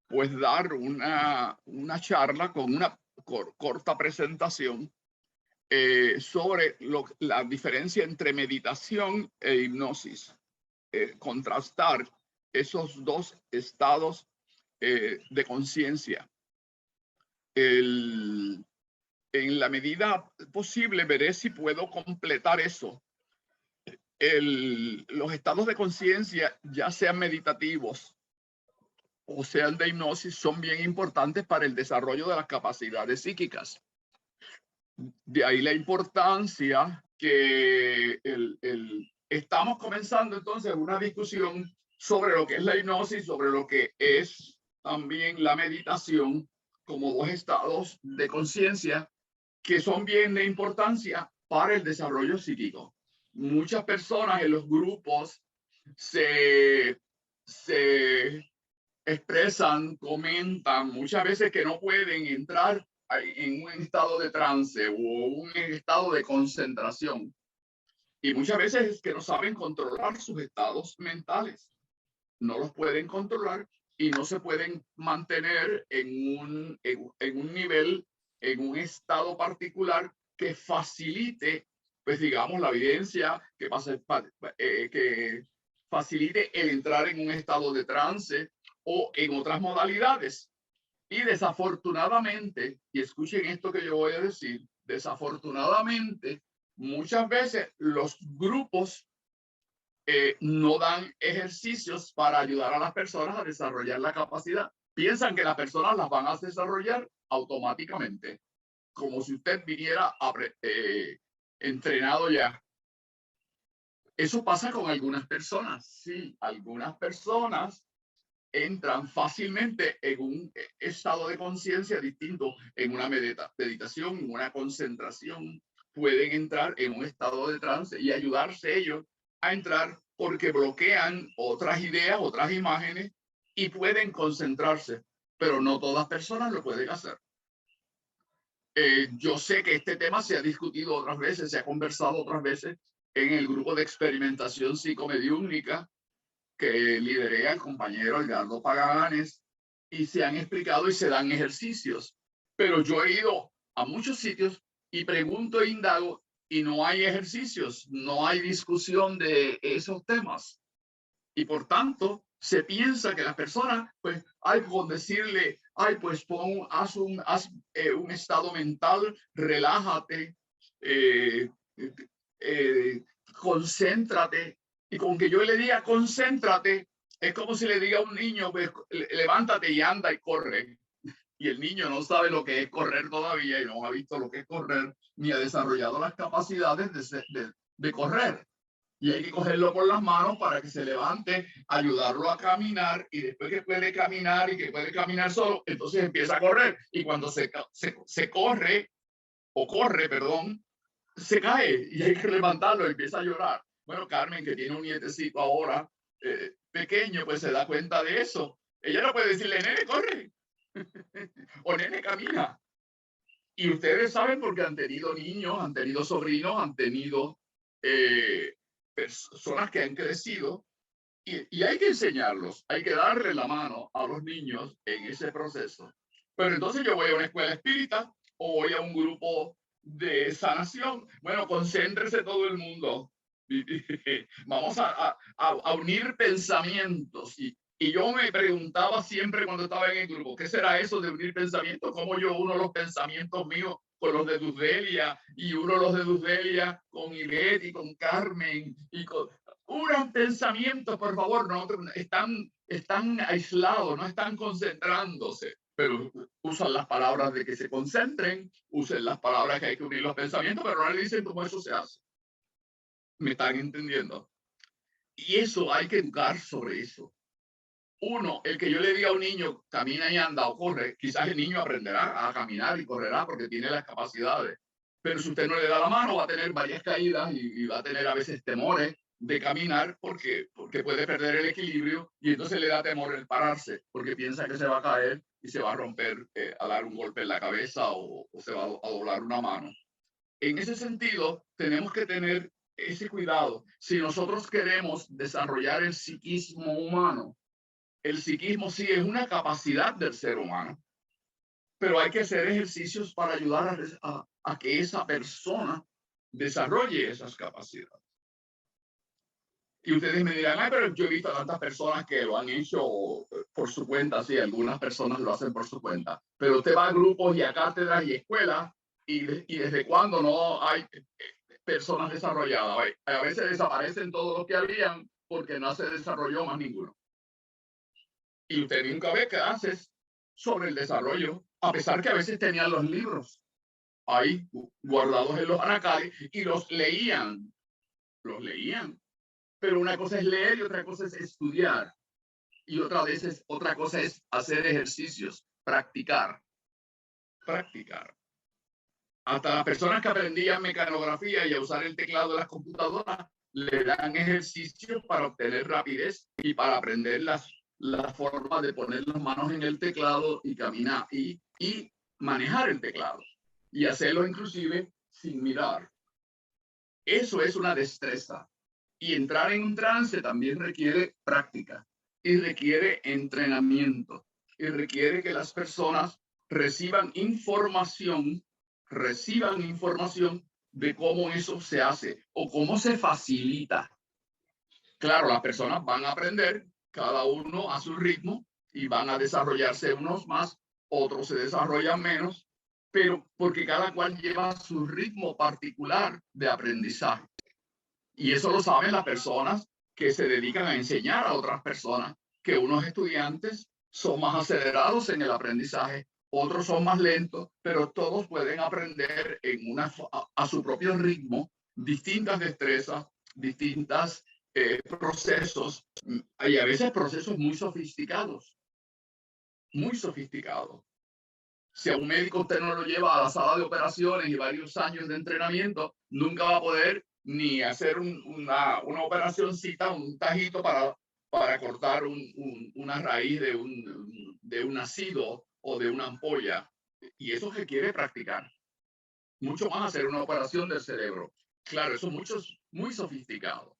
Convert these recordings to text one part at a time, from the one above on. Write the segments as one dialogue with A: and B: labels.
A: pues dar una charla con una corta presentación sobre la diferencia entre meditación e hipnosis. Contrastar esos dos estados de conciencia. En la medida posible veré si puedo completar eso. Los estados de conciencia, ya sean meditativos o sean de hipnosis, son bien importantes para el desarrollo de las capacidades psíquicas. De ahí la importancia que estamos comenzando entonces una discusión sobre lo que es la hipnosis, sobre lo que es también la meditación como dos estados de conciencia que son bien de importancia para el desarrollo psíquico. Muchas personas en los grupos se expresan, comentan muchas veces que no pueden entrar en un estado de trance o un estado de concentración. Y muchas veces es que no saben controlar sus estados mentales. No los pueden controlar y no se pueden mantener en un nivel, en un estado particular que facilite, pues digamos, la evidencia, que facilite el entrar en un estado de trance o en otras modalidades. Y desafortunadamente, y escuchen esto que yo voy a decir, desafortunadamente, muchas veces los grupos no dan ejercicios para ayudar a las personas a desarrollar la capacidad. Piensan que las personas las van a desarrollar automáticamente, como si usted viniera entrenado ya. Eso pasa con algunas personas. Sí, algunas personas entran fácilmente en un estado de conciencia distinto, en una meditación, en una concentración. Pueden entrar en un estado de trance y ayudarse ellos a entrar porque bloquean otras ideas, otras imágenes y pueden concentrarse, pero no todas las personas lo pueden hacer. Yo sé que este tema se ha discutido otras veces, se ha conversado otras veces en el grupo de experimentación psicomediúnica que lideré al compañero Edgardo Paganes, y se han explicado y se dan ejercicios. Pero yo he ido a muchos sitios y pregunto e indago y no hay ejercicios, no hay discusión de esos temas. Y por tanto, se piensa que las personas, pues, hay con decirle, ay, pues haz un estado mental, relájate, concéntrate. Y con que yo le diga concéntrate, es como si le diga a un niño, pues, levántate y anda y corre. Y el niño no sabe lo que es correr todavía y no ha visto lo que es correr, ni ha desarrollado las capacidades de correr. Y hay que cogerlo por las manos para que se levante, ayudarlo a caminar, y después que puede caminar y que puede caminar solo, entonces empieza a correr. Y cuando se corre, perdón, se cae y hay que levantarlo, empieza a llorar. Bueno, Carmen, que tiene un nietecito ahora pequeño, pues se da cuenta de eso. Ella no puede decirle, nene, corre, o nene, camina. Y ustedes saben porque han tenido niños, han tenido sobrinos, han tenido personas que han crecido, y hay que enseñarlos, hay que darle la mano a los niños en ese proceso. Pero entonces yo voy a una escuela espírita o voy a un grupo de sanación. Bueno, concéntrese todo el mundo. Vamos a unir pensamientos. Y yo me preguntaba siempre cuando estaba en el grupo, ¿qué será eso de unir pensamientos? ¿Cómo yo uno los pensamientos míos con los de Dusdelia y uno los de Dusdelia con Ivette y con Carmen y con... Unos pensamientos, por favor, no están aislados, no están concentrándose, pero usan las palabras de que se concentren, usen las palabras que hay que unir los pensamientos, pero no le dicen cómo eso se hace. ¿Me están entendiendo? Y eso hay que educar sobre eso. Uno, el que yo le diga a un niño, camina y anda o corre, quizás el niño aprenderá a caminar y correrá porque tiene las capacidades. Pero si usted no le da la mano, va a tener varias caídas y va a tener a veces temores de caminar porque puede perder el equilibrio, y entonces le da temor el pararse porque piensa que se va a caer y se va a romper, a dar un golpe en la cabeza o se va a doblar una mano. En ese sentido, tenemos que tener ese cuidado. Si nosotros queremos desarrollar el psiquismo humano, El psiquismo sí es una capacidad del ser humano, pero hay que hacer ejercicios para ayudar a que esa persona desarrolle esas capacidades. Y ustedes me dirán, ay, pero yo he visto a tantas personas que lo han hecho por su cuenta. Sí, algunas personas lo hacen por su cuenta. Pero usted va a grupos y a cátedras y escuelas y desde cuándo no hay personas desarrolladas. A veces desaparecen todos los que habían porque no se desarrolló más ninguno. Y usted nunca ve clases sobre el desarrollo, a pesar que a veces tenían los libros ahí guardados en los anaqueles y los leían. Pero una cosa es leer y otra cosa es estudiar. Y otra cosa es hacer ejercicios, practicar. Hasta las personas que aprendían mecanografía y a usar el teclado de las computadoras le dan ejercicios para obtener rapidez y para aprender la forma de poner las manos en el teclado y caminar y manejar el teclado y hacerlo inclusive sin mirar. Eso es una destreza. Y entrar en un trance también requiere práctica y requiere entrenamiento y requiere que las personas reciban información de cómo eso se hace o cómo se facilita. Claro, las personas van a aprender cada uno a su ritmo y van a desarrollarse unos más, otros se desarrollan menos, pero porque cada cual lleva su ritmo particular de aprendizaje. Y eso lo saben las personas que se dedican a enseñar a otras personas, que unos estudiantes son más acelerados en el aprendizaje, otros son más lentos, pero todos pueden aprender a su propio ritmo distintas destrezas, distintos procesos, y a veces procesos muy sofisticados, muy sofisticados. Si a un médico usted no lo lleva a la sala de operaciones y varios años de entrenamiento, nunca va a poder ni hacer una operacióncita, un tajito para cortar una raíz de un nacido o de una ampolla. Y eso requiere practicar. Mucho más hacer una operación del cerebro. Claro, eso es muy sofisticado.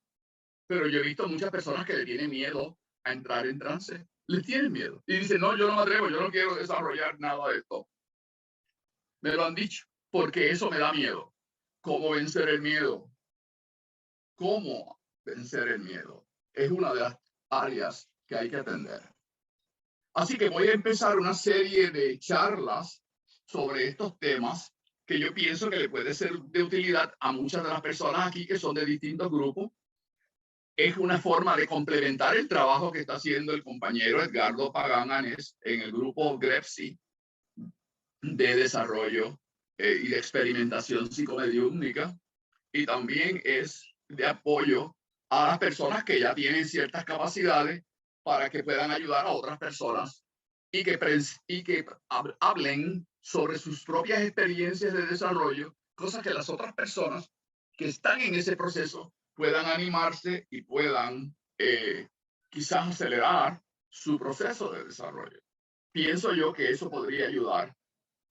A: Pero yo he visto muchas personas que le tienen miedo a entrar en trance. Les tienen miedo. Y dicen, no, yo no me atrevo, yo no quiero desarrollar nada de esto. Me lo han dicho, porque eso me da miedo. ¿Cómo vencer el miedo? ¿Cómo vencer el miedo? Es una de las áreas que hay que atender. Así que voy a empezar una serie de charlas sobre estos temas que yo pienso que le puede ser de utilidad a muchas de las personas aquí que son de distintos grupos. Es una forma de complementar el trabajo que está haciendo el compañero Edgardo Pagán-Anés en el grupo GREPSI de desarrollo y de experimentación psicomediúmnica, y también es de apoyo a las personas que ya tienen ciertas capacidades para que puedan ayudar a otras personas y que hablen sobre sus propias experiencias de desarrollo, cosas que las otras personas que están en ese proceso puedan animarse y puedan quizás acelerar su proceso de desarrollo. Pienso yo que eso podría ayudar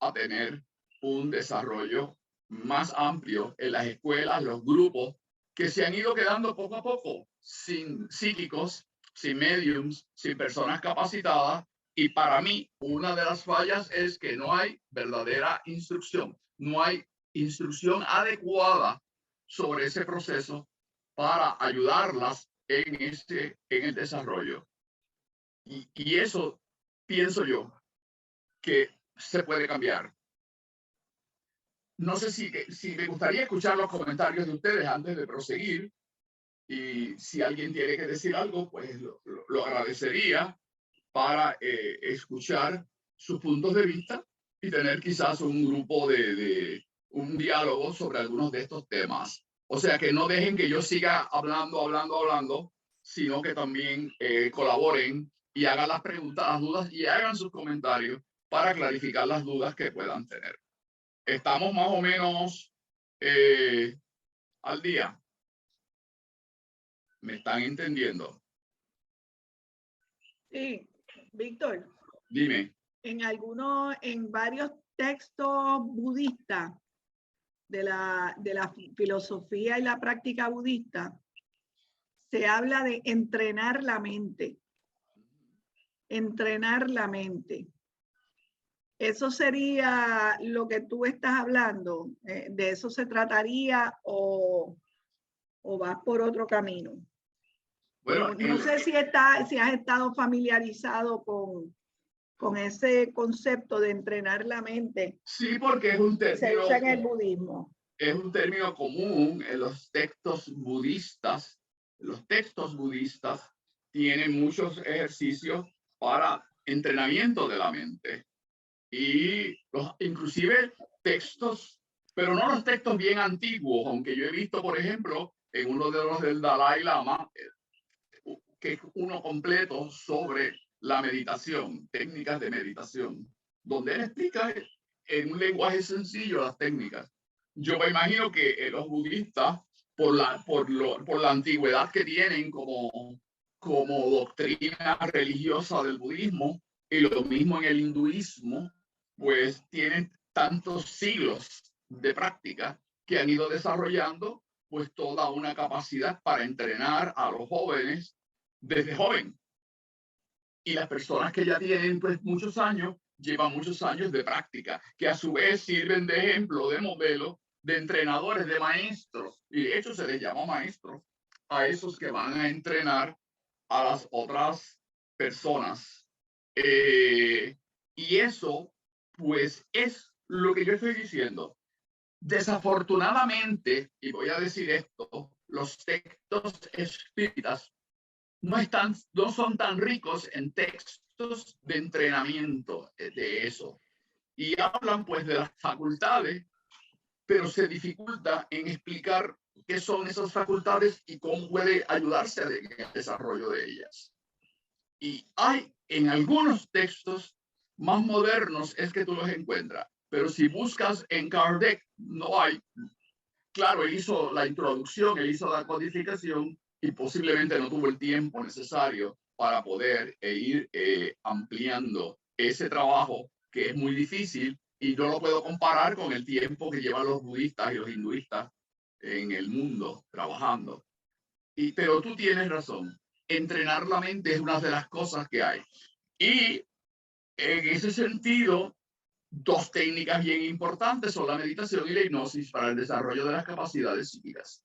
A: a tener un desarrollo más amplio en las escuelas, los grupos que se han ido quedando poco a poco sin psíquicos, sin mediums, sin personas capacitadas. Y para mí, una de las fallas es que no hay verdadera instrucción, no hay instrucción adecuada sobre ese proceso para ayudarlas en el desarrollo. Y eso pienso yo que se puede cambiar. No sé si me gustaría escuchar los comentarios de ustedes antes de proseguir, y si alguien tiene que decir algo, pues lo agradecería para escuchar sus puntos de vista y tener quizás un grupo un diálogo sobre algunos de estos temas. O sea, que no dejen que yo siga hablando, sino que también colaboren y hagan las preguntas, las dudas y hagan sus comentarios para clarificar las dudas que puedan tener. Estamos más o menos al día. ¿Me están entendiendo?
B: Sí, Víctor.
A: Dime.
B: En varios textos budistas de la filosofía y la práctica budista, se habla de entrenar la mente. entrenar la mente. ¿Eso sería lo que tú estás hablando? ¿De eso se trataría o vas por otro camino?
A: Bueno,
B: no sé si has estado familiarizado con ese concepto de entrenar la mente.
A: Sí, porque es un término,
B: se usa en el budismo.
A: Es un término común en los textos budistas. Los textos budistas tienen muchos ejercicios para entrenamiento de la mente. Y inclusive textos, pero no los textos bien antiguos, aunque yo he visto, por ejemplo, en uno de los del Dalai Lama, que es uno completo sobre la meditación, técnicas de meditación, donde él explica en un lenguaje sencillo las técnicas. Yo me imagino que los budistas, por la antigüedad que tienen como doctrina religiosa del budismo, y lo mismo en el hinduismo, pues tienen tantos siglos de práctica que han ido desarrollando pues toda una capacidad para entrenar a los jóvenes desde joven. Y las personas que ya tienen pues muchos años, llevan muchos años de práctica, que a su vez sirven de ejemplo, de modelo, de entrenadores, de maestros. Y de hecho se les llama maestros a esos que van a entrenar a las otras personas. Y eso pues es lo que yo estoy diciendo. Desafortunadamente, y voy a decir esto, los textos espíritas no son tan ricos en textos de entrenamiento de eso. Y hablan pues de las facultades, pero se dificulta en explicar qué son esas facultades y cómo puede ayudarse en el desarrollo de ellas. Y hay en algunos textos más modernos es que tú los encuentras, pero si buscas en Kardec no hay. Claro, él hizo la introducción, él hizo la codificación y posiblemente no tuvo el tiempo necesario para poder ir ampliando ese trabajo que es muy difícil y no lo puedo comparar con el tiempo que llevan los budistas y los hinduistas en el mundo trabajando. Pero tú tienes razón, entrenar la mente es una de las cosas que hay. Y en ese sentido, dos técnicas bien importantes son la meditación y la hipnosis para el desarrollo de las capacidades psíquicas.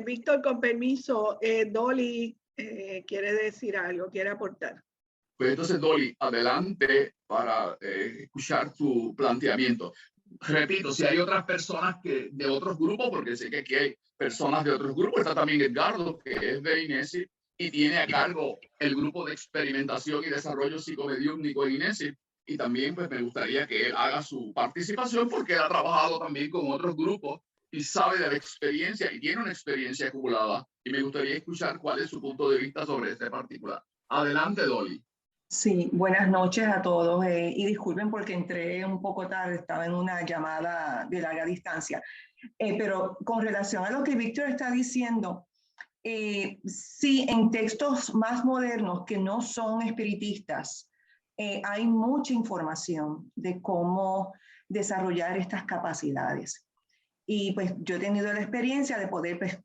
B: Víctor, con permiso, Dolly quiere decir algo, quiere aportar.
A: Pues entonces, Dolly, adelante para escuchar tu planteamiento. Repito, si hay otras personas de otros grupos, porque sé que aquí hay personas de otros grupos, está también Edgardo, que es de INESI, y tiene a cargo el grupo de experimentación y desarrollo psicomediúmnico en INESI, y también pues me gustaría que él haga su participación porque él ha trabajado también con otros grupos y sabe de la experiencia y tiene una experiencia acumulada, y me gustaría escuchar cuál es su punto de vista sobre este particular. Adelante, Dolly.
C: Sí, buenas noches a todos y disculpen porque entré un poco tarde, estaba en una llamada de larga distancia, pero con relación a lo que Víctor está diciendo, sí, en textos más modernos que no son espiritistas, hay mucha información de cómo desarrollar estas capacidades. Y pues yo he tenido la experiencia de poder pues,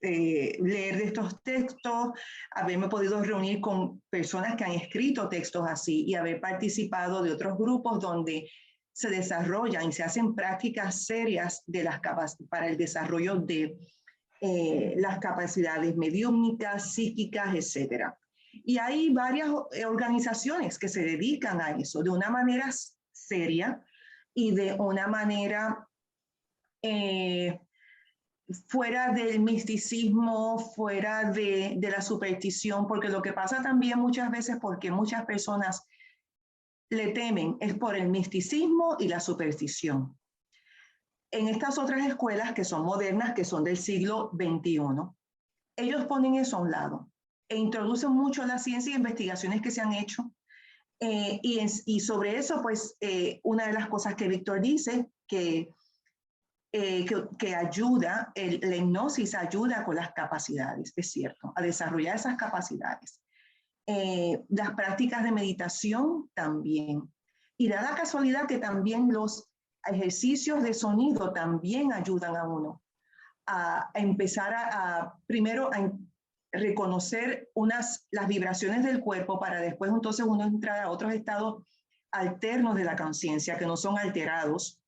C: leer de estos textos, haberme podido reunir con personas que han escrito textos así y haber participado de otros grupos donde se desarrollan y se hacen prácticas serias de para el desarrollo de las capacidades mediúmnicas, psíquicas, etc. Y hay varias organizaciones que se dedican a eso de una manera seria y de una manera fuera del misticismo, fuera de la superstición, porque lo que pasa también muchas veces, porque muchas personas le temen, es por el misticismo y la superstición. En estas otras escuelas que son modernas, que son del siglo XXI, ellos ponen eso a un lado e introducen mucho la ciencia y investigaciones que se han hecho. Y sobre eso, pues, una de las cosas que Víctor dice, que ayuda, la hipnosis ayuda con las capacidades, es cierto, a desarrollar esas capacidades. Las prácticas de meditación también. Y da la casualidad que también los ejercicios de sonido también ayudan a uno a empezar primero reconocer las vibraciones del cuerpo para después entonces uno entrar a otros estados alternos de la conciencia que no son alterados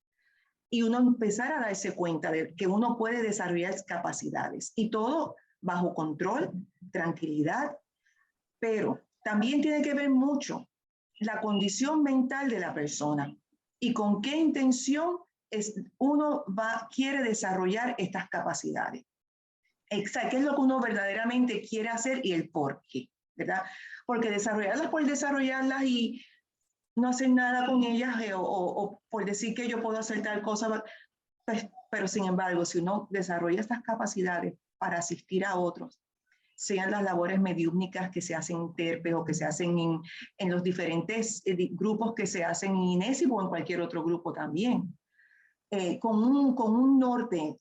C: y uno empezar a darse cuenta de que uno puede desarrollar capacidades y todo bajo control, tranquilidad, pero también tiene que ver mucho la condición mental de la persona y con qué intención uno quiere desarrollar estas capacidades. Exacto, qué es lo que uno verdaderamente quiere hacer y el por qué, ¿verdad? Porque desarrollarlas por desarrollarlas y no hacer nada con ellas o por decir que yo puedo hacer tal cosa, pues, pero sin embargo, si uno desarrolla estas capacidades para asistir a otros, sean las labores mediúmnicas que se hacen en TERPE o que se hacen en los diferentes grupos que se hacen en INESI o en cualquier otro grupo también, con un norte,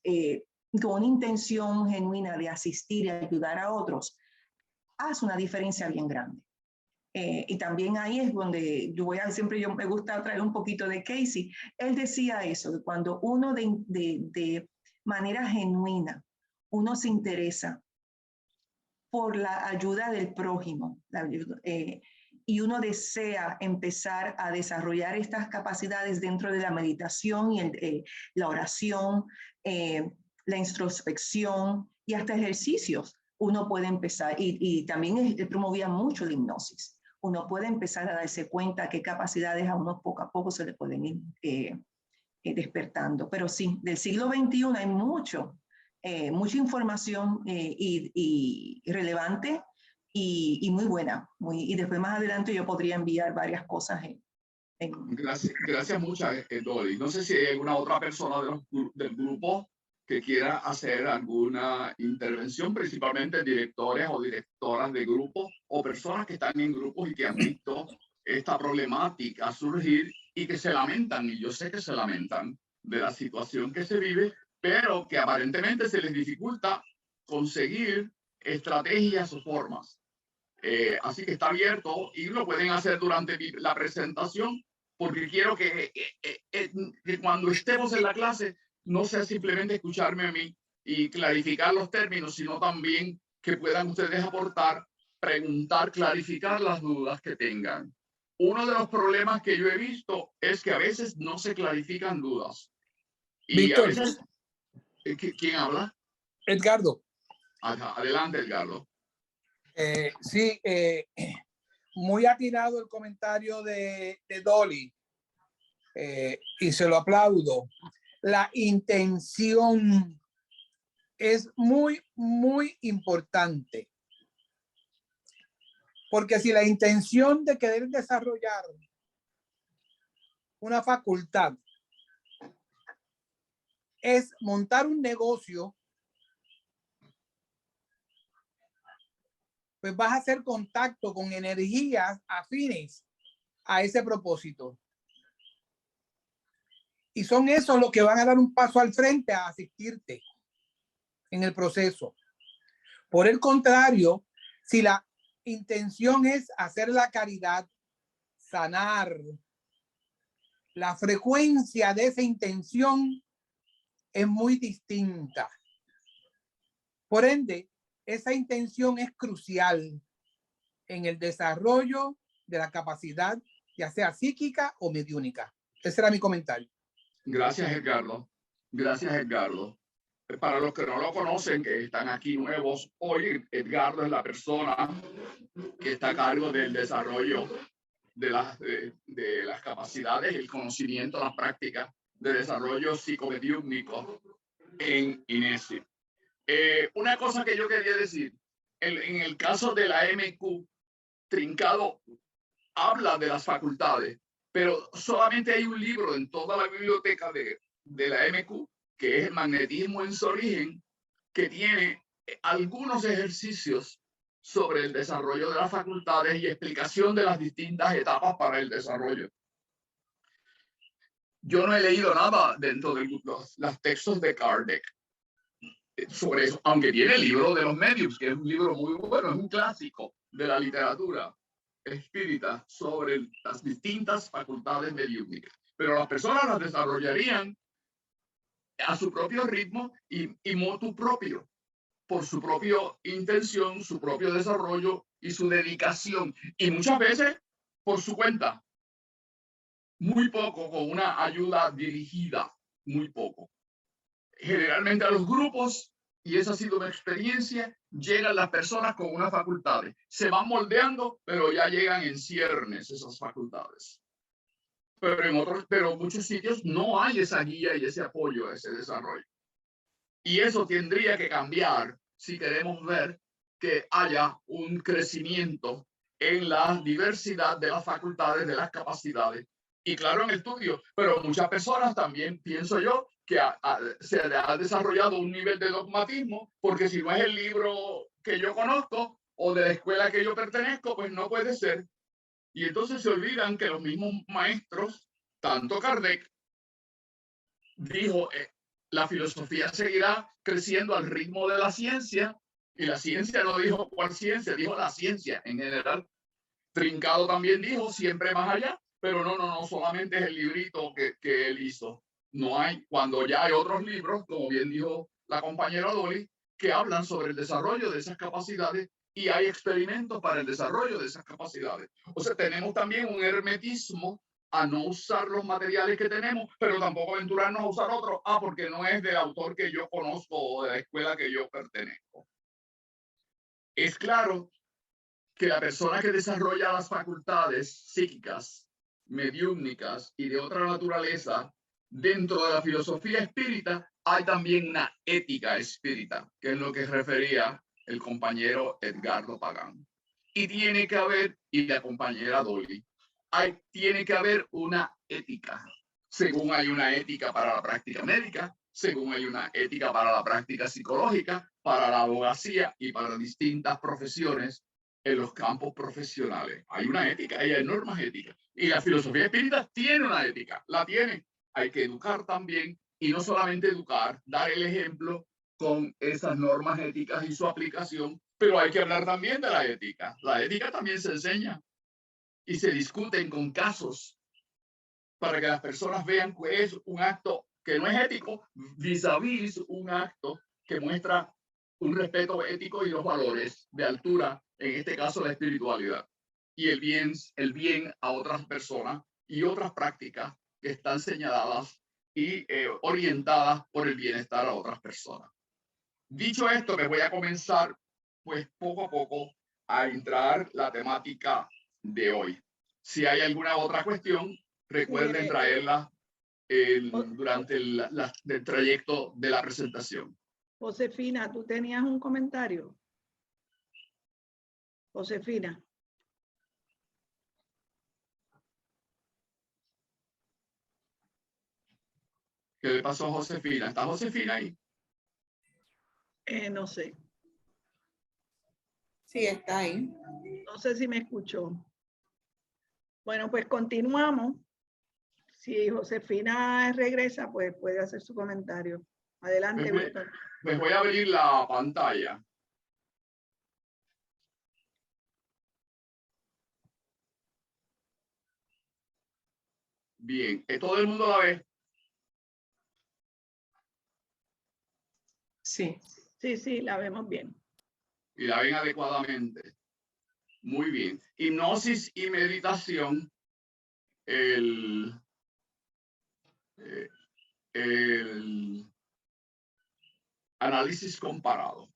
C: con una intención genuina de asistir y ayudar a otros, hace una diferencia bien grande. Y también ahí es donde yo me gusta traer un poquito de Casey. Él decía eso, que cuando uno de manera genuina, uno se interesa por la ayuda del prójimo, y uno desea empezar a desarrollar estas capacidades dentro de la meditación y la oración, la introspección y hasta ejercicios, uno puede empezar, y también él promovía mucho la hipnosis. Uno puede empezar a darse cuenta qué capacidades a uno poco a poco se le pueden ir despertando. Pero sí, del siglo XXI hay mucha información y relevante y muy buena. Y después más adelante yo podría enviar varias cosas.
A: Gracias muchas, Dolly. No sé si hay alguna otra persona del grupo que quiera hacer alguna intervención, principalmente directores o directoras de grupos o personas que están en grupos y que han visto esta problemática surgir y que se lamentan, y yo sé que se lamentan de la situación que se vive, pero que aparentemente se les dificulta conseguir estrategias o formas. Así que está abierto y lo pueden hacer durante la presentación, porque quiero que cuando estemos en la clase no sea simplemente escucharme a mí y clarificar los términos, sino también que puedan ustedes aportar, preguntar, clarificar las dudas que tengan. Uno de los problemas que yo he visto es que a veces no se clarifican dudas. Y Víctor, a veces, ¿quién habla?
D: Edgardo.
A: Ajá, adelante, Edgardo.
D: Sí, muy atinado el comentario de Dolly, y se lo aplaudo. La intención es muy, muy importante, porque si la intención de querer desarrollar una facultad es montar un negocio, pues vas a hacer contacto con energías afines a ese propósito. Y son esos los que van a dar un paso al frente a asistirte en el proceso. Por el contrario, si la intención es hacer la caridad, sanar, la frecuencia de esa intención es muy distinta. Por ende, esa intención es crucial en el desarrollo de la capacidad, ya sea psíquica o mediúnica. Ese era mi comentario.
A: Gracias, Edgardo. Gracias, Edgardo. Para los que no lo conocen, que están aquí nuevos, hoy Edgardo es la persona que está a cargo del desarrollo de las capacidades, el conocimiento, las prácticas de desarrollo psicomediúmnico en INESI. Una cosa que yo quería decir, en el caso de la MQ, Trincado habla de las facultades, pero solamente hay un libro en toda la biblioteca de la MQ, que es el magnetismo en su origen, que tiene algunos ejercicios sobre el desarrollo de las facultades y explicación de las distintas etapas para el desarrollo. Yo no he leído nada dentro de los textos de Kardec sobre eso, aunque tiene el libro de los medios, que es un libro muy bueno, es un clásico de la literatura espírita sobre las distintas facultades mediúmnicas. Pero las personas las desarrollarían a su propio ritmo y motu propio, por su propia intención, su propio desarrollo y su dedicación. Y muchas veces por su cuenta. Muy poco con una ayuda dirigida, muy poco. Generalmente a los grupos, y esa ha sido mi experiencia, llegan las personas con unas facultades. Se van moldeando, pero ya llegan en ciernes esas facultades. Pero en muchos sitios no hay esa guía y ese apoyo a ese desarrollo. Y eso tendría que cambiar si queremos ver que haya un crecimiento en la diversidad de las facultades, de las capacidades, y claro, en el estudio. Pero muchas personas también, pienso yo, que se ha desarrollado un nivel de dogmatismo, porque si no es el libro que yo conozco o de la escuela que yo pertenezco, pues no puede ser. Y entonces se olvidan que los mismos maestros, tanto Kardec, dijo, la filosofía seguirá creciendo al ritmo de la ciencia, y la ciencia no dijo cuál ciencia, dijo la ciencia en general. Trincado también dijo siempre más allá, pero no solamente es el librito que él hizo. No hay, cuando ya hay otros libros, como bien dijo la compañera Dolly, que hablan sobre el desarrollo de esas capacidades y hay experimentos para el desarrollo de esas capacidades. O sea, tenemos también un hermetismo a no usar los materiales que tenemos, pero tampoco aventurarnos a usar otros, porque no es del autor que yo conozco o de la escuela que yo pertenezco. Es claro que la persona que desarrolla las facultades psíquicas, mediúmnicas y de otra naturaleza, dentro de la filosofía espírita, hay también una ética espírita, que es lo que refería el compañero Edgardo Pagán. Y tiene que haber, y la compañera Dolly, tiene que haber una ética. Según hay una ética para la práctica médica, según hay una ética para la práctica psicológica, para la abogacía y para distintas profesiones en los campos profesionales. Hay una ética, hay normas éticas. Y la filosofía espírita tiene una ética, la tiene. Hay que educar también, y no solamente educar, dar el ejemplo con esas normas éticas y su aplicación, pero hay que hablar también de la ética. La ética también se enseña y se discuten con casos para que las personas vean que es un acto que no es ético vis-a-vis un acto que muestra un respeto ético y los valores de altura, en este caso la espiritualidad, y el bien a otras personas y otras prácticas que están señaladas y orientadas por el bienestar a otras personas. Dicho esto, me voy a comenzar pues poco a poco a entrar la temática de hoy. Si hay alguna otra cuestión, recuerden traerla durante el trayecto de la presentación.
B: Josefina, ¿tú tenías un comentario? Josefina.
A: ¿Qué le pasó a Josefina? ¿Está Josefina ahí?
B: No sé.
E: Sí, está ahí.
B: No sé si me escuchó. Bueno, pues continuamos. Si Josefina regresa, pues puede hacer su comentario. Adelante, Víctor.
A: Pues voy a abrir la pantalla. Bien, ¿todo el mundo la ve?
C: Sí.
B: Sí, la vemos bien.
A: Y la ven adecuadamente. Muy bien. Hipnosis y meditación. El análisis comparado.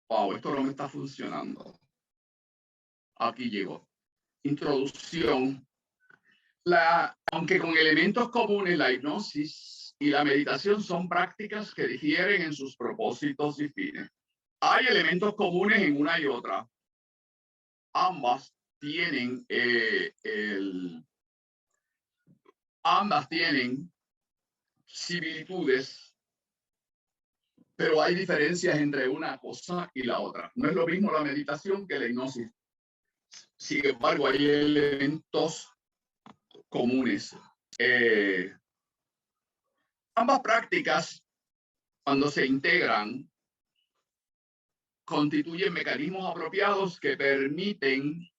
A: Wow, esto no me está funcionando. Aquí llegó. Introducción. Aunque con elementos comunes, la hipnosis y la meditación son prácticas que difieren en sus propósitos y fines. Hay elementos comunes en una y otra. Ambas tienen similitudes, pero hay diferencias entre una cosa y la otra. No es lo mismo la meditación que la hipnosis. Sin embargo, hay elementos comunes. Ambas prácticas, cuando se integran, constituyen mecanismos apropiados que permiten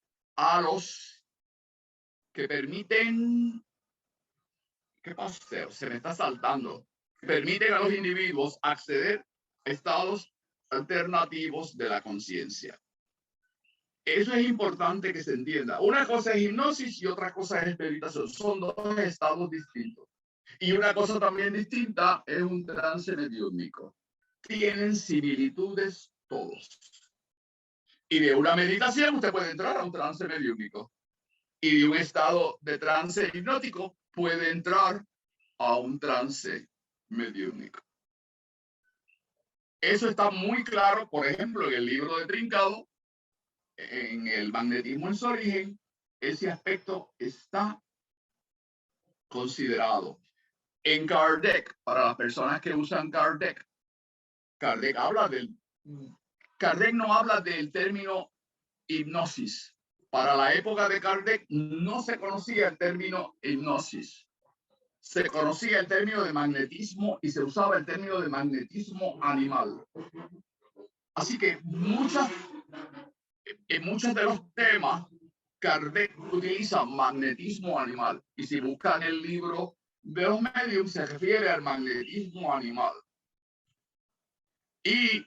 A: ¿qué pasa? Se me está saltando. permiten a los individuos acceder a estados alternativos de la conciencia. Eso es importante que se entienda. Una cosa es hipnosis y otra cosa es meditación. Son dos estados distintos. Y una cosa también distinta es un trance mediúnico. Tienen similitudes todos. Y de una meditación usted puede entrar a un trance mediúnico. Y de un estado de trance hipnótico puede entrar a un trance mediúnico. Eso está muy claro, por ejemplo, en el libro de Trincado, en el magnetismo en su origen, ese aspecto está considerado. En Kardec, para las personas que usan Kardec, Kardec no habla del término hipnosis. Para la época de Kardec no se conocía el término hipnosis. Se conocía el término de magnetismo y se usaba el término de magnetismo animal. Así que en muchos de los temas, Kardec utiliza magnetismo animal. Y si buscan el libro de los mediums, se refiere al magnetismo animal. Y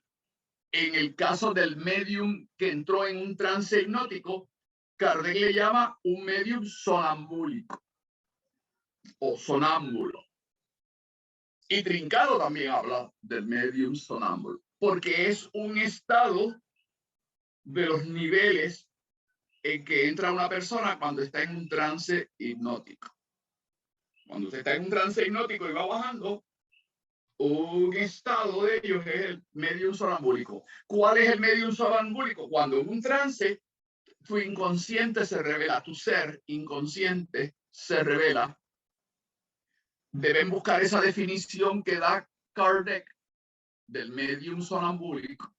A: en el caso del medium que entró en un trance hipnótico, Kardec le llama un medium sonambúlico o sonámbulo. Y Trincado también habla del medium sonámbulo, porque es un estado de los niveles en que entra una persona cuando está en un trance hipnótico. Cuando usted está en un trance hipnótico y va bajando, un estado de ellos es el medium sonambúlico. ¿Cuál es el medium sonambúlico? Cuando en un trance tu inconsciente se revela, tu ser inconsciente se revela. Deben buscar esa definición que da Kardec del medium sonambúlico.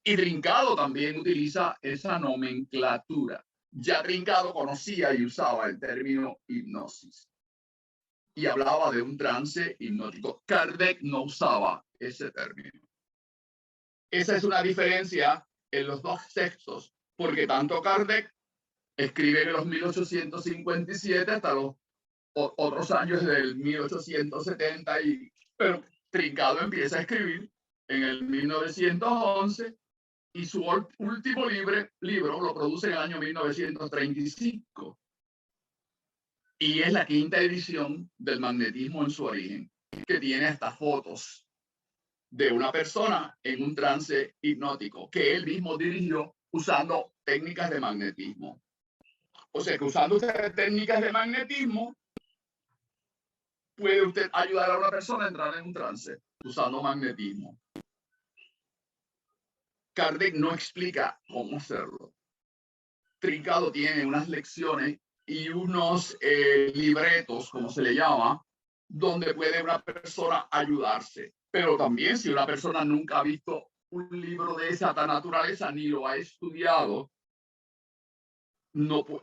A: Y Trincado también utiliza esa nomenclatura. Ya Trincado conocía y usaba el término hipnosis. Y hablaba de un trance hipnótico. Kardec no usaba ese término. Esa es una diferencia en los dos textos, porque tanto Kardec escribe en los 1857 hasta los otros años del 1870, pero Trincado empieza a escribir en el 1911 y su último libro lo produce en el año 1935. Y es la quinta edición del magnetismo en su origen, que tiene estas fotos de una persona en un trance hipnótico que él mismo dirigió usando técnicas de magnetismo. O sea que usando ustedes técnicas de magnetismo, puede usted ayudar a una persona a entrar en un trance usando magnetismo. Kardec no explica cómo hacerlo. Trincado tiene unas lecciones y unos libretos, como se le llama, donde puede una persona ayudarse. Pero también si una persona nunca ha visto un libro de esa naturaleza ni lo ha estudiado,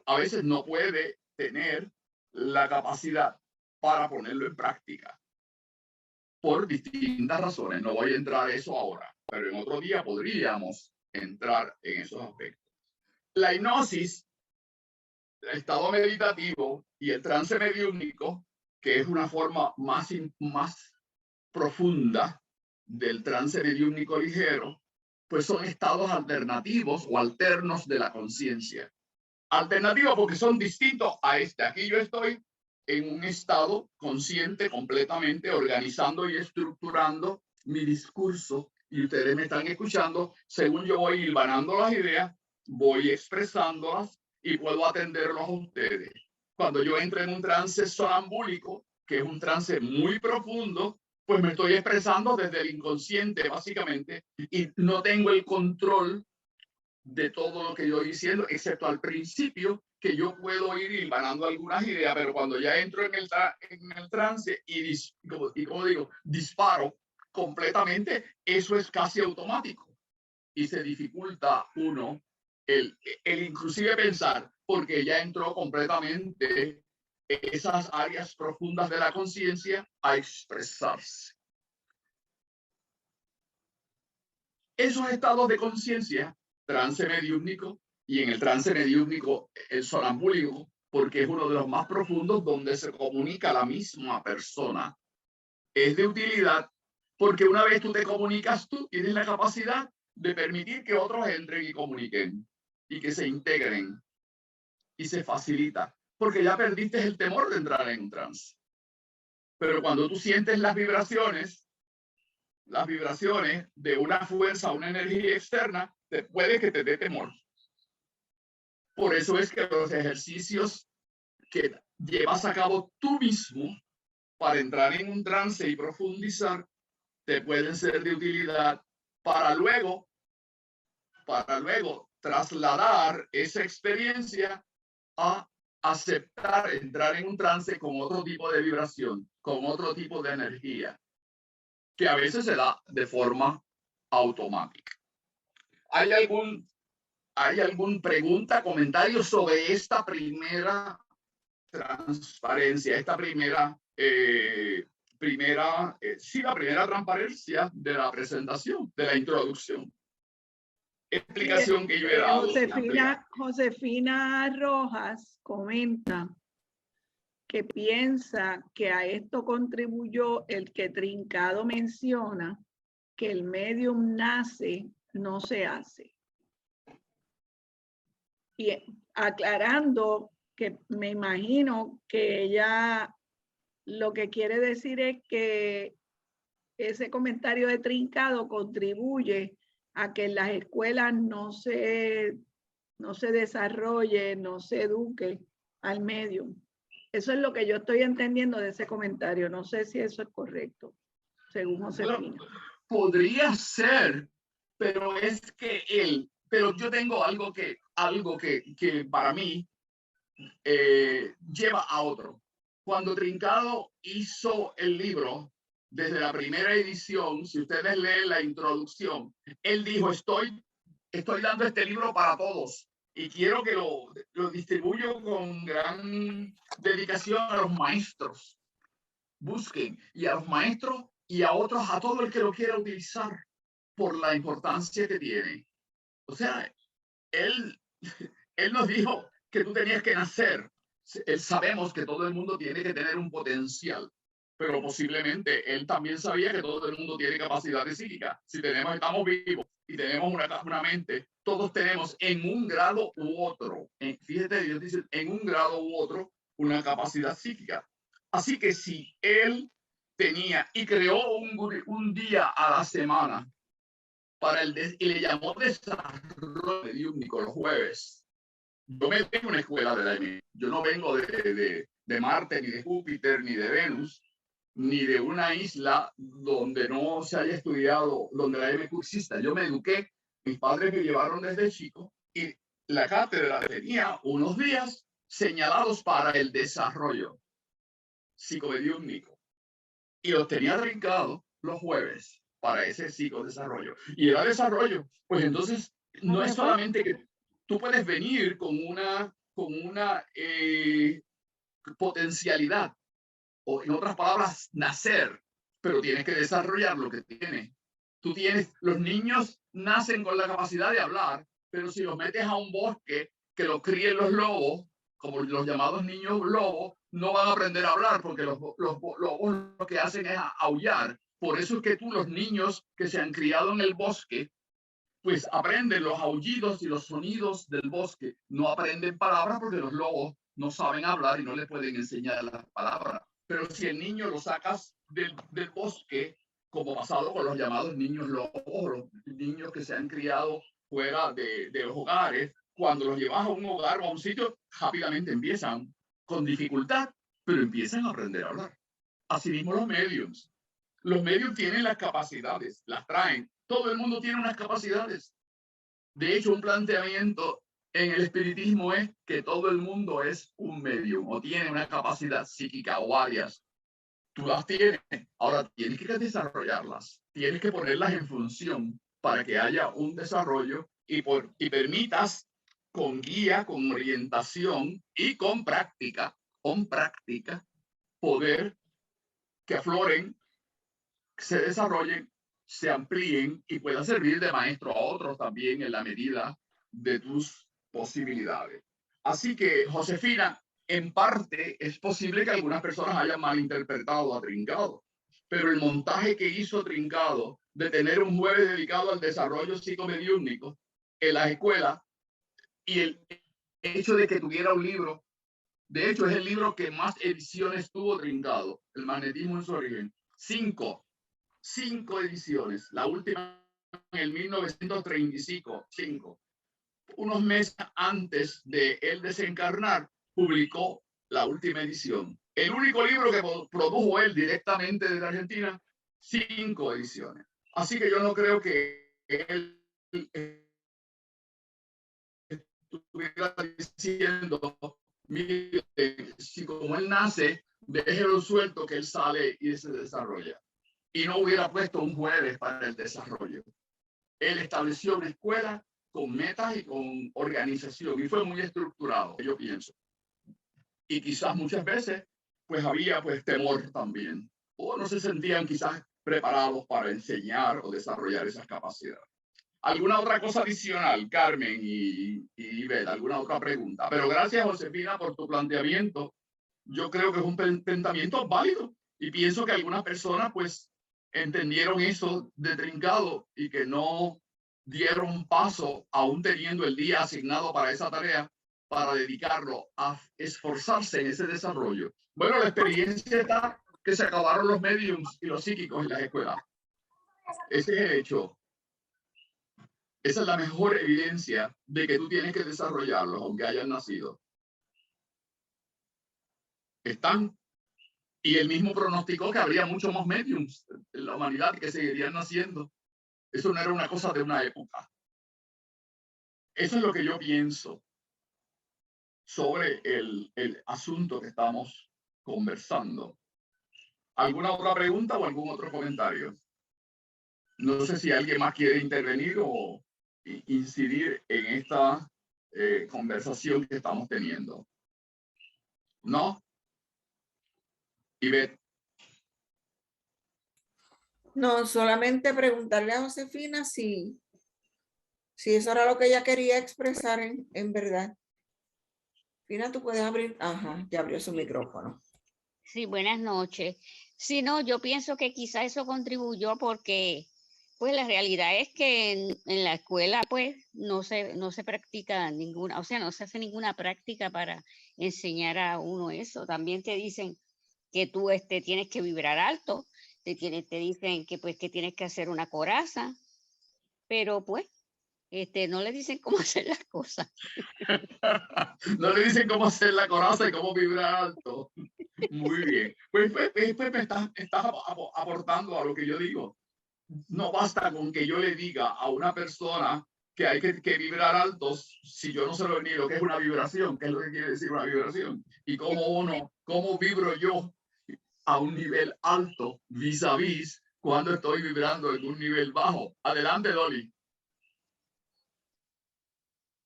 A: a veces no puede tener la capacidad para ponerlo en práctica. Por distintas razones. No voy a entrar a eso ahora, pero en otro día podríamos entrar en esos aspectos. La hipnosis, el estado meditativo y el trance mediúnico, que es una forma más profunda del trance mediúnico ligero, pues son estados alternativos o alternos de la conciencia. Alternativos porque son distintos a este. Aquí yo estoy en un estado consciente completamente, organizando y estructurando mi discurso y ustedes me están escuchando. Según yo voy hilvanando las ideas, voy expresándolas y puedo atenderlos a ustedes. Cuando yo entro en un trance sonambúlico, que es un trance muy profundo, pues me estoy expresando desde el inconsciente básicamente y no tengo el control de todo lo que yo estoy diciendo, excepto al principio, que yo puedo ir hilvanando algunas ideas, pero cuando ya entro en el trance y como digo, disparo completamente, eso es casi automático y se dificulta uno el inclusive pensar, porque ya entró completamente esas áreas profundas de la conciencia a expresarse. Esos estados de conciencia, trance mediúnico, y en el trance mediúnico el sonambúlico, porque es uno de los más profundos donde se comunica la misma persona es de utilidad porque una vez tú te comunicas, tú tienes la capacidad de permitir que otros entren y comuniquen y que se integren y se facilita, porque ya perdiste el temor de entrar en un trance. Pero cuando tú sientes las vibraciones de una fuerza, una energía externa, puede que te dé temor. Por eso es que los ejercicios que llevas a cabo tú mismo para entrar en un trance y profundizar te pueden ser de utilidad para luego trasladar esa experiencia a aceptar entrar en un trance con otro tipo de vibración, con otro tipo de energía, que a veces se da de forma automática. ¿Hay algún pregunta, comentario sobre esta primera transparencia, esta primera transparencia de la presentación, de la introducción? Explicación que yo he dado.
B: Josefina Rojas comenta que piensa que a esto contribuyó el que Trincado menciona que el medium nace, no se hace. Y aclarando que me imagino que ella lo que quiere decir es que ese comentario de Trincado contribuye a que en las escuelas no se desarrolle, no se eduque al medium. Eso es lo que yo estoy entendiendo de ese comentario. No sé si eso es correcto, según Josefina.
A: Podría ser, pero pero yo tengo algo que para mí lleva a otro. Cuando Trincado hizo el libro, desde la primera edición, si ustedes leen la introducción, él dijo, estoy dando este libro para todos y quiero que lo distribuyo con gran dedicación a los maestros. Busquen, y a los maestros y a otros, a todo el que lo quiera utilizar, por la importancia que tiene. O sea, él nos dijo que tú tenías que nacer. Sabemos que todo el mundo tiene que tener un potencial, pero posiblemente él también sabía que todo el mundo tiene capacidades psíquicas. Si estamos vivos y tenemos una mente, todos tenemos en un grado u otro, fíjate, Dios dice, en un grado u otro, una capacidad psíquica. Así que si él tenía y creó un día a la semana y le llamó desarrollo mediúmnico los jueves. Yo me tengo una escuela de la M. Yo no vengo de Marte, ni de Júpiter, ni de Venus, ni de una isla donde no se haya estudiado, donde la MQ exista. Yo me eduqué, mis padres me llevaron desde chico y la cátedra tenía unos días señalados para el desarrollo psicomediúmnico y los tenía trincados los jueves para ese psicodesarrollo. Y era desarrollo, pues entonces no es solamente que tú puedes venir con una potencialidad, o en otras palabras, nacer, pero tienes que desarrollar lo que tienes. Los niños nacen con la capacidad de hablar, pero si los metes a un bosque que lo críen los lobos, como los llamados niños lobos, no van a aprender a hablar porque los lobos lo que hacen es aullar. Por eso es que los niños que se han criado en el bosque, pues aprenden los aullidos y los sonidos del bosque. No aprenden palabras porque los lobos no saben hablar y no le pueden enseñar las palabras. Pero si el niño lo sacas del bosque, como pasado con los llamados niños lobos, los niños que se han criado fuera de los hogares, cuando los llevas a un hogar o a un sitio, rápidamente empiezan con dificultad, pero empiezan a aprender a hablar. Asimismo los mediums. Los mediums tienen las capacidades, las traen. Todo el mundo tiene unas capacidades. De hecho, un planteamiento en el espiritismo es que todo el mundo es un medium o tiene una capacidad psíquica o varias. Tú las tienes, ahora tienes que desarrollarlas, tienes que ponerlas en función para que haya un desarrollo y permitas con guía, con orientación y con práctica, poder que afloren, se desarrollen, se amplíen y puedan servir de maestro a otros también en la medida de tus posibilidades. Así que, Josefina, en parte es posible que algunas personas hayan malinterpretado a Trincado. pero el montaje que hizo Trincado de tener un jueves dedicado al desarrollo psicomediúnico en las escuelas y el hecho de que tuviera un libro, de hecho es el libro que más ediciones tuvo Trincado, El magnetismo en su origen. 5 ediciones, la última en el 1935, 5. Unos meses antes de él desencarnar, publicó la última edición. El único libro que produjo él directamente desde Argentina, 5 ediciones. Así que yo no creo que él estuviera diciendo, mire, si como él nace, déjelo suelto que él sale y se desarrolla. Y no hubiera puesto un jueves para el desarrollo. Él estableció una escuela con metas y con organización y fue muy estructurado, yo pienso. Y quizás muchas veces pues había pues temor también, o no se sentían quizás preparados para enseñar o desarrollar esas capacidades. ¿Alguna otra cosa adicional, Carmen y Beth? ¿Alguna otra pregunta? Pero gracias, Josefina, por tu planteamiento. Yo creo que es un pensamiento válido y pienso que algunas personas pues entendieron eso de Trincado y que no dieron paso, aún teniendo el día asignado para esa tarea, para dedicarlo a esforzarse en ese desarrollo. Bueno, la experiencia está que se acabaron los mediums y los psíquicos en las escuelas. Ese es el hecho. Esa es la mejor evidencia de que tú tienes que desarrollarlos, aunque hayan nacido. Están. Y él mismo pronosticó que habría muchos más mediums en la humanidad que seguirían naciendo. Eso no era una cosa de una época. Eso es lo que yo pienso sobre el asunto que estamos conversando. ¿Alguna otra pregunta o algún otro comentario? No sé si alguien más quiere intervenir o incidir en esta conversación que estamos teniendo. ¿No? Ivette.
E: No, solamente preguntarle a Josefina si eso era lo que ella quería expresar en verdad. Fina, tú puedes abrir. Ajá, ya abrió su micrófono.
F: Sí, buenas noches. Sí, no, yo pienso que quizá eso contribuyó porque, pues la realidad es que en la escuela, pues, no se practica ninguna, o sea, no se hace ninguna práctica para enseñar a uno eso. También te dicen que tú tienes que vibrar alto, te dicen que, pues, que tienes que hacer una coraza, pero, pues, no le dicen cómo hacer las cosas.
A: No le dicen cómo hacer la coraza y cómo vibrar alto. Muy bien. Pues me estás aportando a lo que yo digo. No basta con que yo le diga a una persona que hay que vibrar alto si yo no sé ni lo que es una vibración, qué es lo que quiere decir una vibración. Y cómo vibro yo a un nivel alto vis a vis cuando estoy vibrando en un nivel bajo. Adelante, Dolly.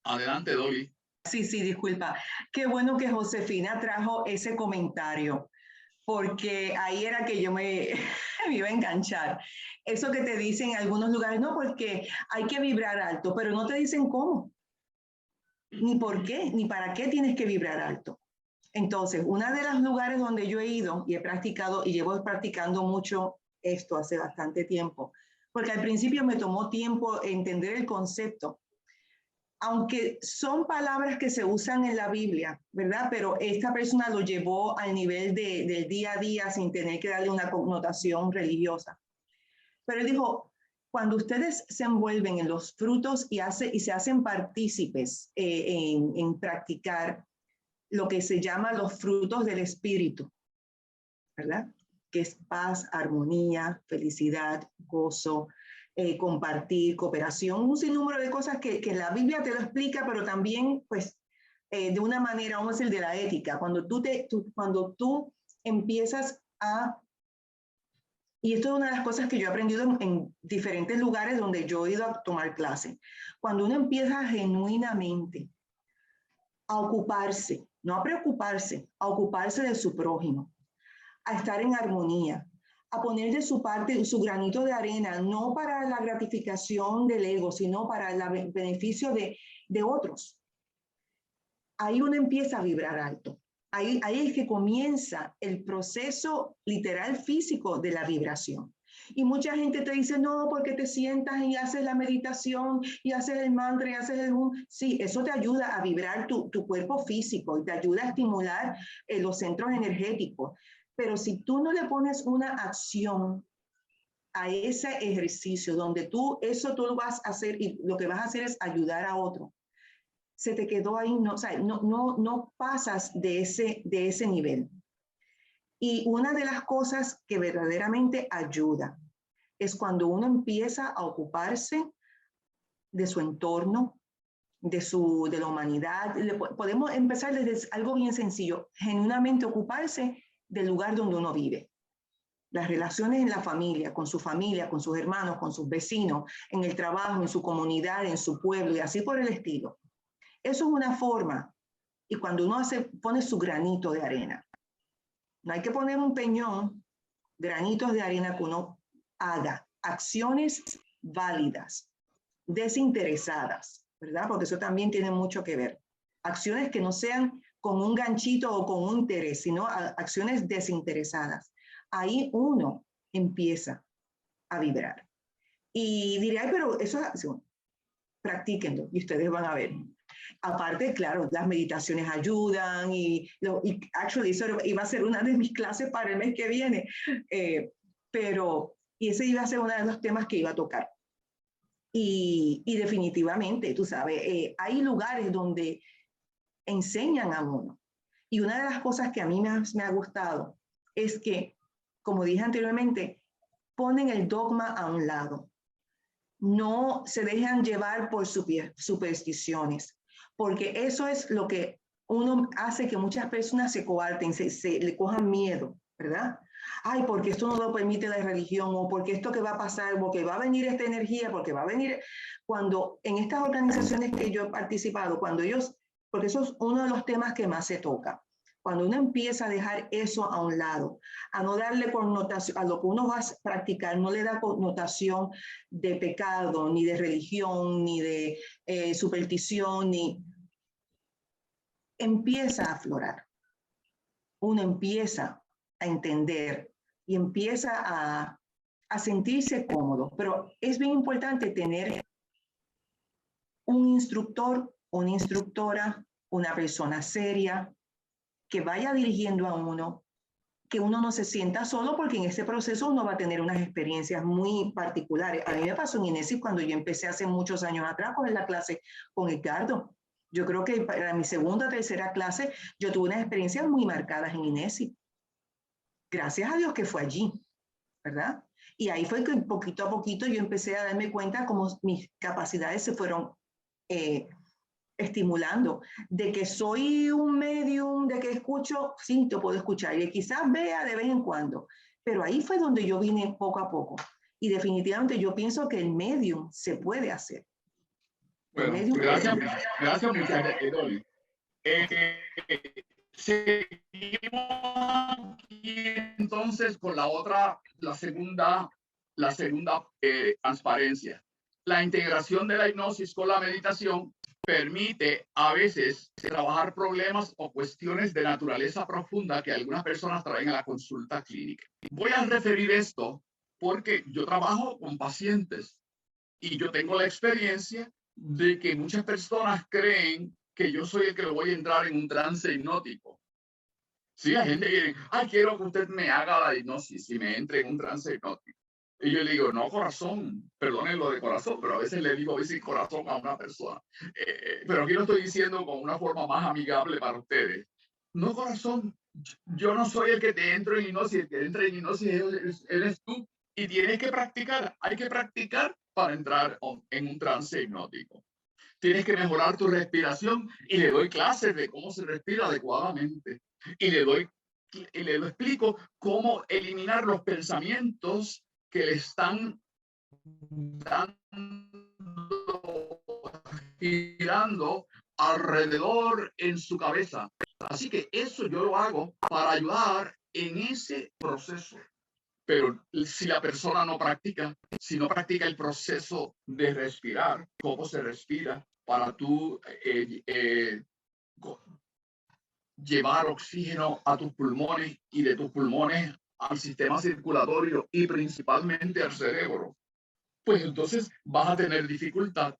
A: Adelante, Dolly.
C: Sí, disculpa. Qué bueno que Josefina trajo ese comentario, porque ahí era que yo me iba a enganchar. Eso que te dicen en algunos lugares, no, porque hay que vibrar alto, pero no te dicen cómo, ni por qué, ni para qué tienes que vibrar alto. Entonces, uno de los lugares donde yo he ido y he practicado, y llevo practicando mucho esto hace bastante tiempo, porque al principio me tomó tiempo entender el concepto, aunque son palabras que se usan en la Biblia, ¿verdad? Pero esta persona lo llevó al nivel del día a día sin tener que darle una connotación religiosa. Pero él dijo, cuando ustedes se envuelven en los frutos y se hacen partícipes en practicar lo que se llama los frutos del espíritu, ¿verdad? Que es paz, armonía, felicidad, gozo, compartir, cooperación, un sinnúmero de cosas que la Biblia te lo explica, pero también, pues, de una manera, vamos a decir, de la ética. Cuando tú empiezas a... Y esto es una de las cosas que yo he aprendido en diferentes lugares donde yo he ido a tomar clase. Cuando uno empieza genuinamente a ocuparse, no a preocuparse, a ocuparse de su prójimo, a estar en armonía, a poner de su parte su granito de arena, no para la gratificación del ego, sino para el beneficio de otros. Ahí uno empieza a vibrar alto. Ahí es que comienza el proceso literal físico de la vibración. Y mucha gente te dice, no, porque te sientas y haces la meditación y haces el mantra y haces el hum. Sí, eso te ayuda a vibrar tu cuerpo físico y te ayuda a estimular los centros energéticos. Pero si tú no le pones una acción a ese ejercicio donde tú lo vas a hacer y lo que vas a hacer es ayudar a otro, se te quedó ahí, no, o sea, no pasas de ese nivel. Y una de las cosas que verdaderamente ayuda es cuando uno empieza a ocuparse de su entorno, de la humanidad. Podemos empezar desde algo bien sencillo, genuinamente ocuparse del lugar donde uno vive. Las relaciones en la familia, con sus hermanos, con sus vecinos, en el trabajo, en su comunidad, en su pueblo y así por el estilo. Eso es una forma. Y cuando uno pone su granito de arena, no hay que poner un peñón, granitos de arena que uno haga, acciones válidas, desinteresadas, ¿verdad? Porque eso también tiene mucho que ver. Acciones que no sean con un ganchito o con un interés, sino acciones desinteresadas. Ahí uno empieza a vibrar. Y diré, ay, pero eso es acción. Practíquenlo y ustedes van a ver. Aparte, claro, las meditaciones ayudan y actually, eso iba a ser una de mis clases para el mes que viene, y ese iba a ser uno de los temas que iba a tocar. Y definitivamente, tú sabes, hay lugares donde enseñan a uno. Y una de las cosas que a mí me ha gustado es que, como dije anteriormente, ponen el dogma a un lado. No se dejan llevar por supersticiones, porque eso es lo que uno hace que muchas personas se coarten, le cojan miedo, ¿verdad? Ay, porque esto no lo permite la religión, o porque esto que va a pasar, porque va a venir esta energía, porque va a venir... Cuando en estas organizaciones que yo he participado, porque eso es uno de los temas que más se toca. Cuando uno empieza a dejar eso a un lado, a no darle connotación, a lo que uno va a practicar, no le da connotación de pecado, ni de religión, ni de superstición, empieza a aflorar. Uno empieza a entender y empieza a sentirse cómodo. Pero es bien importante tener un instructor, una instructora, una persona seria, que vaya dirigiendo a uno, que uno no se sienta solo, porque en ese proceso uno va a tener unas experiencias muy particulares. A mí me pasó en INESI cuando yo empecé hace muchos años atrás a coger la clase con Edgardo. Yo creo que para mi segunda o tercera clase yo tuve unas experiencias muy marcadas en INESI. Gracias a Dios que fue allí, ¿verdad? Y ahí fue que poquito a poquito yo empecé a darme cuenta cómo mis capacidades se fueron estimulando, de que soy un medium, de que escucho, sí, te puedo escuchar, y quizás vea de vez en cuando, pero ahí fue donde yo vine poco a poco, y definitivamente yo pienso que el medium se puede hacer.
A: Bueno, gracias muchas gracias. Seguimos aquí entonces con la segunda transparencia. La integración de la hipnosis con la meditación permite a veces trabajar problemas o cuestiones de naturaleza profunda que algunas personas traen a la consulta clínica. Voy a referir esto porque yo trabajo con pacientes y yo tengo la experiencia de que muchas personas creen que yo soy el que voy a entrar en un trance hipnótico. Sí, hay gente que dice, ay, quiero que usted me haga la hipnosis y me entre en un trance hipnótico. Y yo le digo, no, corazón, perdónenlo de corazón, pero a veces le digo corazón a una persona. Pero aquí lo estoy diciendo con una forma más amigable para ustedes. No, corazón, yo no soy el que te entro en hipnosis, el que entra en hipnosis eres tú. Y tienes que practicar, hay que practicar para entrar en un trance hipnótico. Tienes que mejorar tu respiración y le doy clases de cómo se respira adecuadamente. Y le explico cómo eliminar los pensamientos que le están girando alrededor en su cabeza. Así que eso yo lo hago para ayudar en ese proceso. Pero si la persona no practica, si no practica el proceso de respirar, cómo se respira para tú llevar oxígeno a tus pulmones y de tus pulmones al sistema circulatorio y principalmente al cerebro, pues entonces vas a tener dificultad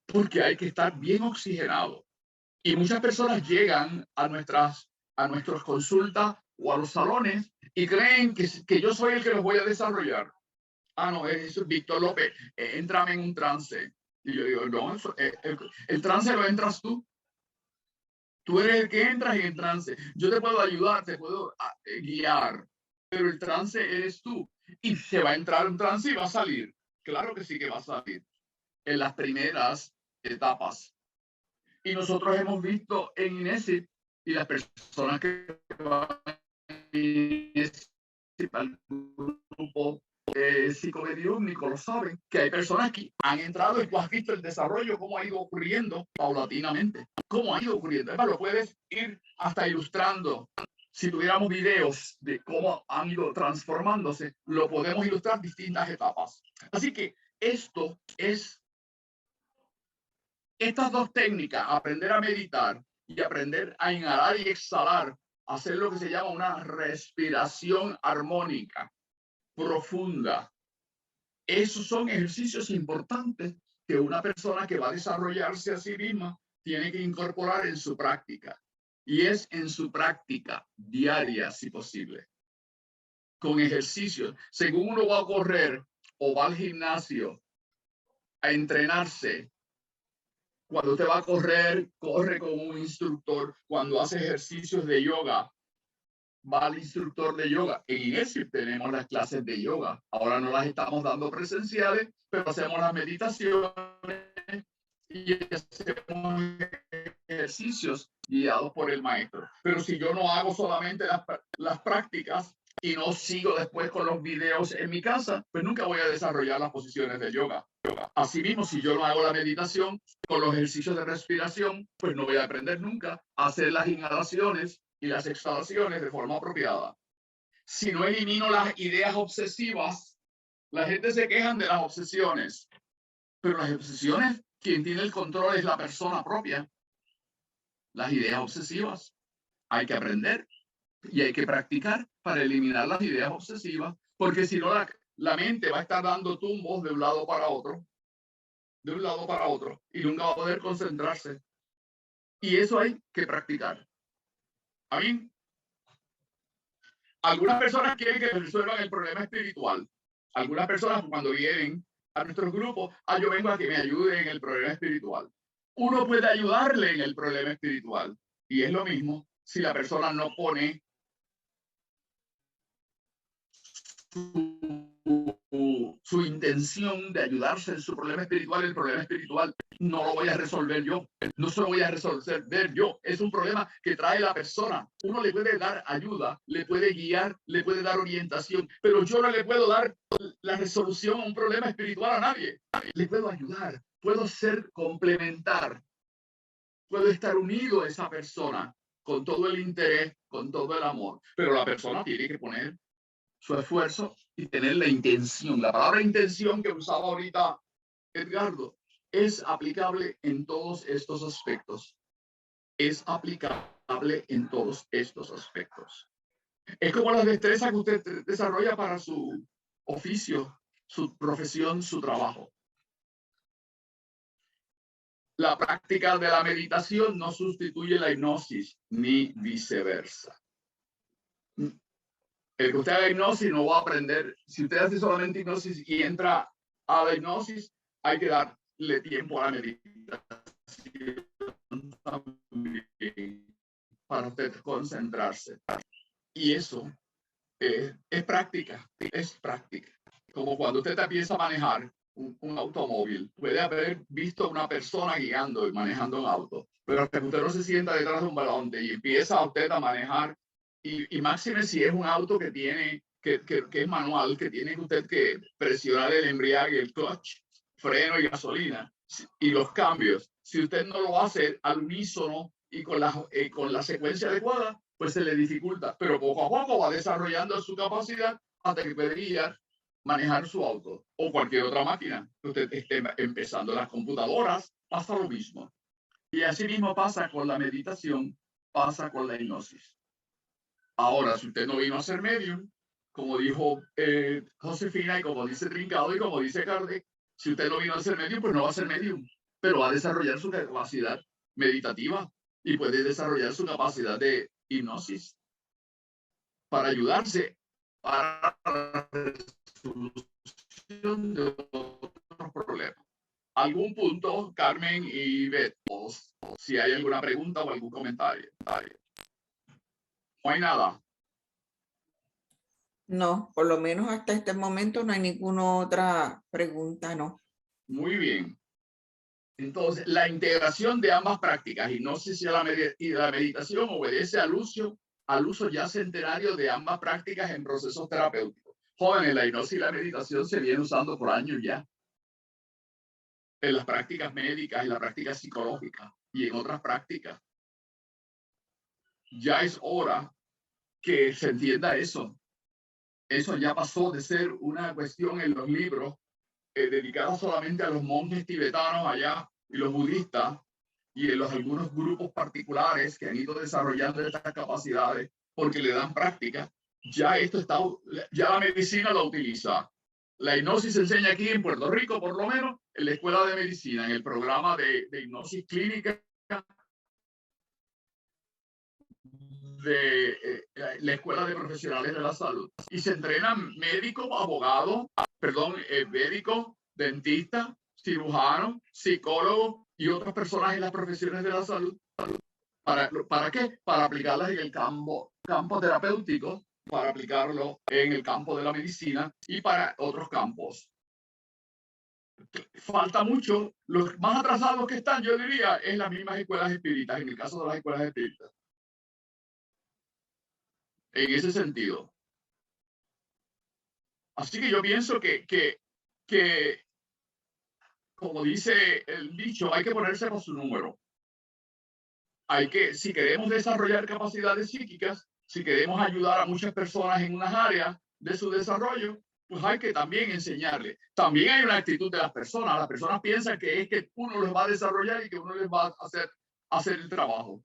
A: porque hay que estar bien oxigenado. Y muchas personas llegan a nuestras consultas o a los salones y creen que yo soy el que los voy a desarrollar. Ah, no, es Víctor López, entrame en un trance. Y yo digo, no, el trance lo entras tú. Tú eres el que entras en trance. Yo te puedo ayudar, te puedo guiar, pero el trance eres tú. Y se va a entrar en trance y va a salir. Claro que sí que va a salir en las primeras etapas. Y nosotros hemos visto en INESIP y las personas que van a INESIP al grupo psicomediúmnico lo saben, que hay personas que han entrado y tú has visto el desarrollo, cómo ha ido ocurriendo paulatinamente, cómo ha ido ocurriendo. Lo puedes ir hasta ilustrando. Si tuviéramos videos de cómo han ido transformándose, lo podemos ilustrar distintas etapas. Así que esto es, estas dos técnicas, aprender a meditar y aprender a inhalar y exhalar, hacer lo que se llama una respiración armónica profunda. Esos son ejercicios importantes que una persona que va a desarrollarse a sí misma tiene que incorporar en su práctica. Y es en su práctica diaria, si posible, con ejercicios. Según uno va a correr o va al gimnasio a entrenarse, cuando usted va a correr, corre con un instructor. Cuando hace ejercicios de yoga, va al instructor de yoga. En INESIP tenemos las clases de yoga. Ahora no las estamos dando presenciales, pero hacemos las meditaciones y hacemos ejercicios guiados por el maestro. Pero si yo no hago solamente las prácticas y no sigo después con los videos en mi casa, pues nunca voy a desarrollar las posiciones de yoga. Asimismo, si yo no hago la meditación con los ejercicios de respiración, pues no voy a aprender nunca a hacer las inhalaciones y las exhalaciones de forma apropiada. Si no elimino las ideas obsesivas, la gente se quejan de las obsesiones, pero las obsesiones, quien tiene el control es la persona propia. Las ideas obsesivas hay que aprender y hay que practicar para eliminar las ideas obsesivas, porque si no la mente va a estar dando tumbos de un lado para otro, y nunca va a poder concentrarse. Y eso hay que practicar. ¿Amén? Algunas personas quieren que resuelvan el problema espiritual. Algunas personas cuando vienen a nuestros grupos, yo vengo a que me ayude en el problema espiritual. Uno puede ayudarle en el problema espiritual. Y es lo mismo si la persona no pone su intención de ayudarse en su problema espiritual. El problema espiritual no lo voy a resolver yo, no se lo voy a resolver yo, es un problema que trae la persona. Uno le puede dar ayuda, le puede guiar, le puede dar orientación, pero yo no le puedo dar la resolución a un problema espiritual a nadie. Le puedo ayudar, puedo ser complementar, puedo estar unido a esa persona con todo el interés, con todo el amor, pero la persona tiene que poner su esfuerzo y tener la intención. La palabra intención que usaba ahorita Edgardo es aplicable en todos estos aspectos. Es aplicable en todos estos aspectos. Es como las destrezas que usted desarrolla para su oficio, su profesión, su trabajo. La práctica de la meditación no sustituye la hipnosis, ni viceversa. El que usted haga hipnosis no va a aprender. Si usted hace solamente hipnosis y entra a la hipnosis, hay que darle tiempo a la meditación también para usted concentrarse. Y eso es práctica, es práctica. Como cuando usted empieza a manejar un automóvil, puede haber visto una persona guiando y manejando un auto, pero hasta que usted no se sienta detrás de un volante y empieza usted a manejar, y máxime si es un auto que tiene, que es manual, que tiene usted que presionar el embriague, el clutch, freno y gasolina, y los cambios. Si usted no lo hace al unísono y con la secuencia adecuada, pues se le dificulta, pero poco a poco va desarrollando su capacidad hasta que puede manejar su auto o cualquier otra máquina que usted esté empezando. Las computadoras pasa lo mismo. Y así mismo pasa con la meditación. pasa con la hipnosis. Ahora, si usted no vino a ser medium, como dijo Josefina y como dice Trincado y como dice Kardec, si usted no vino a ser medium, pues no va a ser medium, pero va a desarrollar su capacidad meditativa y puede desarrollar su capacidad de hipnosis para ayudarse para la resolución de otros problemas. ¿Algún punto, Carmen y Beth? O si hay alguna pregunta o algún comentario. No hay nada.
E: No, por lo menos hasta este momento no hay ninguna otra pregunta, no.
A: Muy bien. Entonces, la integración de ambas prácticas, hipnosis y la meditación, obedece al uso ya centenario de ambas prácticas en procesos terapéuticos. Jóvenes, la hipnosis y la meditación se vienen usando por años ya en las prácticas médicas, en la práctica psicológica y en otras prácticas. Ya es hora que se entienda eso. Eso ya pasó de ser una cuestión en los libros dedicados solamente a los monjes tibetanos allá y los budistas y en algunos grupos particulares que han ido desarrollando estas capacidades porque le dan práctica. Ya esto está, ya la medicina lo utiliza. La hipnosis se enseña aquí en Puerto Rico, por lo menos, en la Escuela de Medicina, en el programa de hipnosis clínica de la Escuela de Profesionales de la Salud. Y se entrenan médicos, abogados, médicos, dentistas, cirujanos, psicólogos y otras personas en las profesiones de la salud. ¿Para qué? Para aplicarlas en el campo terapéutico, para aplicarlo en el campo de la medicina y para otros campos. Falta mucho. Los más atrasados que están, yo diría, en las mismas escuelas espíritas, en el caso de las escuelas espíritas. En ese sentido. Así que yo pienso que como dice el dicho, hay que ponerse por su número. Si queremos desarrollar capacidades psíquicas, si queremos ayudar a muchas personas en unas áreas de su desarrollo, pues hay que también enseñarles. También hay una actitud de las personas. Las personas piensan que es que uno los va a desarrollar y que uno les va a hacer el trabajo.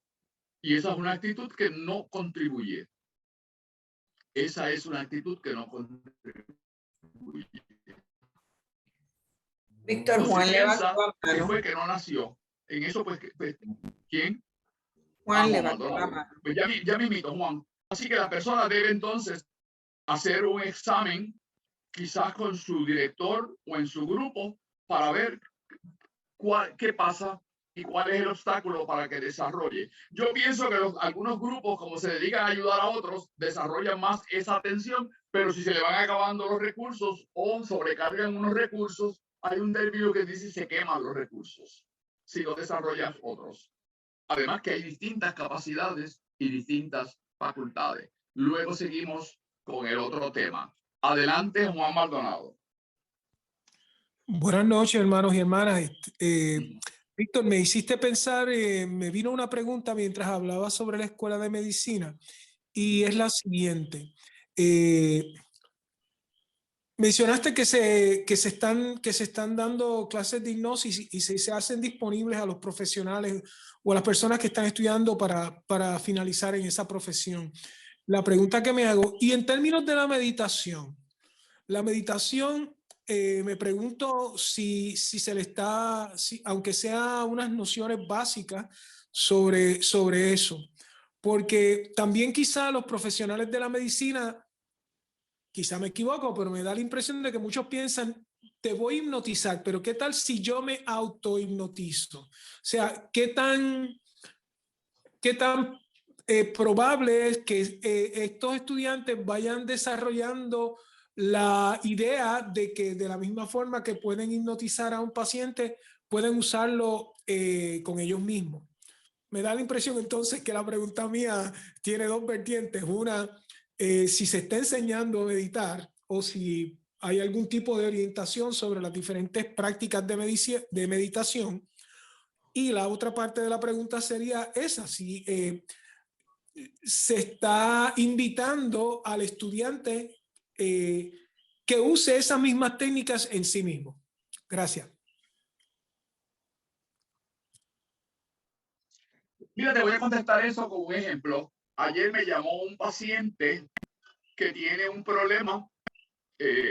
A: Y esa es una actitud que no contribuye. Esa es una actitud que no contribuye.
E: Víctor, Juan levantó la mano.
A: Que fue que no nació. En eso, pues ¿quién?
E: Juan levantó la mano.
A: Pues ya me invito, Juan. Así que la persona debe entonces hacer un examen, quizás con su director o en su grupo, para ver qué pasa y cuál es el obstáculo para que desarrolle. Yo pienso que algunos grupos, como se dedican a ayudar a otros, desarrollan más esa atención, pero si se le van acabando los recursos o sobrecargan unos recursos, hay un término que dice se queman los recursos si no desarrollan otros. Además que hay distintas capacidades y distintas facultades. Luego seguimos con el otro tema. Adelante, Juan Maldonado.
G: Buenas noches, hermanos y hermanas. Víctor, me hiciste pensar, me vino una pregunta mientras hablaba sobre la escuela de medicina y es la siguiente. Mencionaste que se están dando clases de hipnosis y se hacen disponibles a los profesionales o a las personas que están estudiando para finalizar en esa profesión. La pregunta que me hago, y en términos de la meditación, me pregunto si se le está, aunque sea unas nociones básicas sobre eso, porque también quizá los profesionales de la medicina, quizá me equivoco, pero me da la impresión de que muchos piensan, te voy a hipnotizar, pero ¿qué tal si yo me auto-hipnotizo? O sea, ¿qué tan probable es que estos estudiantes vayan desarrollando la idea de que de la misma forma que pueden hipnotizar a un paciente, pueden usarlo con ellos mismos? Me da la impresión entonces que la pregunta mía tiene dos vertientes. Una, si se está enseñando a meditar o si hay algún tipo de orientación sobre las diferentes prácticas de meditación. Y la otra parte de la pregunta sería esa, si se está invitando al estudiante que use esas mismas técnicas en sí mismo. Gracias.
A: Mira, te voy a contestar eso con un ejemplo. Ayer me llamó un paciente que tiene un problema,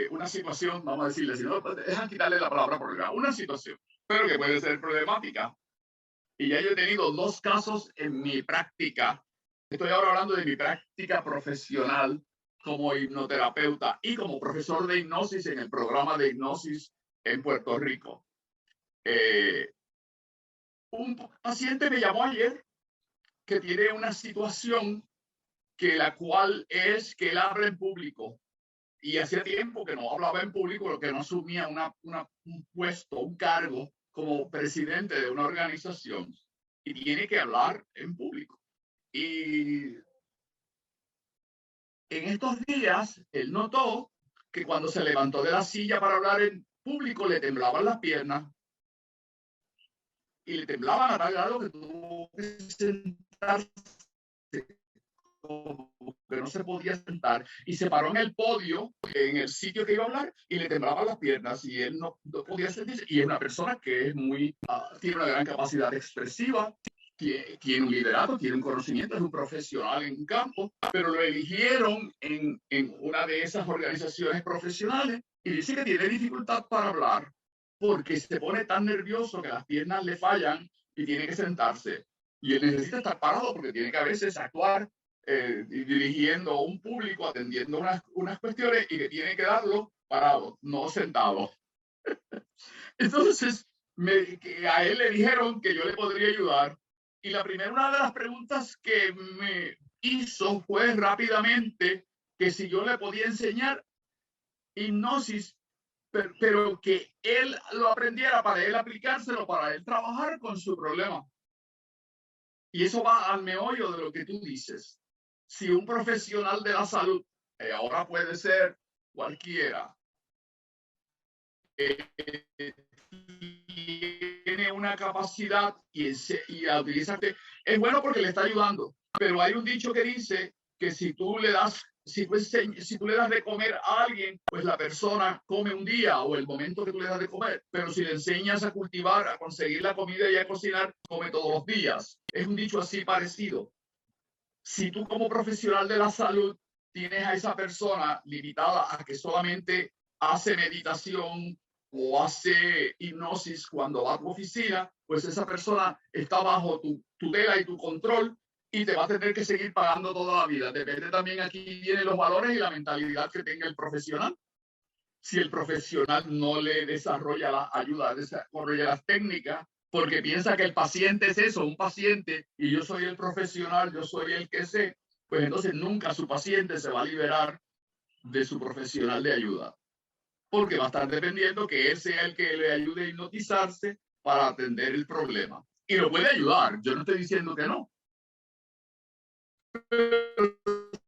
A: una situación, vamos a decirle, si no, dejan quitarle la palabra problema, una situación, pero que puede ser problemática. Y ya yo he tenido 2 casos en mi práctica. Estoy ahora hablando de mi práctica profesional como hipnoterapeuta y como profesor de hipnosis en el programa de hipnosis en Puerto Rico. Un paciente me llamó ayer que tiene una situación que la cual es que él habla en público y hacía tiempo que no hablaba en público, que no asumía un puesto, un cargo como presidente de una organización y tiene que hablar en público. Y en estos días él notó que cuando se levantó de la silla para hablar en público le temblaban las piernas y le temblaban a tal grado que tuvo que sentarse, como que no se podía sentar, y se paró en el podio, en el sitio que iba a hablar, y le temblaban las piernas y él no podía sentirse. Y es una persona que es tiene una gran capacidad expresiva, tiene un liderato, tiene un conocimiento, es un profesional en un campo, pero lo eligieron en una de esas organizaciones profesionales y dice que tiene dificultad para hablar porque se pone tan nervioso que las piernas le fallan y tiene que sentarse. Y él necesita estar parado porque tiene que a veces actuar dirigiendo a un público, atendiendo unas cuestiones y que tiene que darlo parado, no sentado. Entonces, que a él le dijeron que yo le podría ayudar. Y una de las preguntas que me hizo fue rápidamente que si yo le podía enseñar hipnosis, pero que él lo aprendiera para él aplicárselo, para él trabajar con su problema. Y eso va al meollo de lo que tú dices. Si un profesional de la salud, ahora puede ser cualquiera, tiene una capacidad y la utiliza, es bueno porque le está ayudando. Pero hay un dicho que dice que si tú le das de comer a alguien, pues la persona come un día o el momento que tú le das de comer. Pero si le enseñas a cultivar, a conseguir la comida y a cocinar, come todos los días. Es un dicho así parecido. Si tú como profesional de la salud tienes a esa persona limitada a que solamente hace meditación o hace hipnosis cuando va a tu oficina, pues esa persona está bajo tu tutela y tu control y te va a tener que seguir pagando toda la vida. Depende también, aquí vienen los valores y la mentalidad que tenga el profesional. Si el profesional no le desarrolla la ayuda, desarrolla las técnicas, porque piensa que el paciente es eso, un paciente, y yo soy el profesional, yo soy el que sé, pues entonces nunca su paciente se va a liberar de su profesional de ayuda, porque va a estar dependiendo que él sea el que le ayude a hipnotizarse para atender el problema. Y lo puede ayudar, yo no estoy diciendo que no. Pero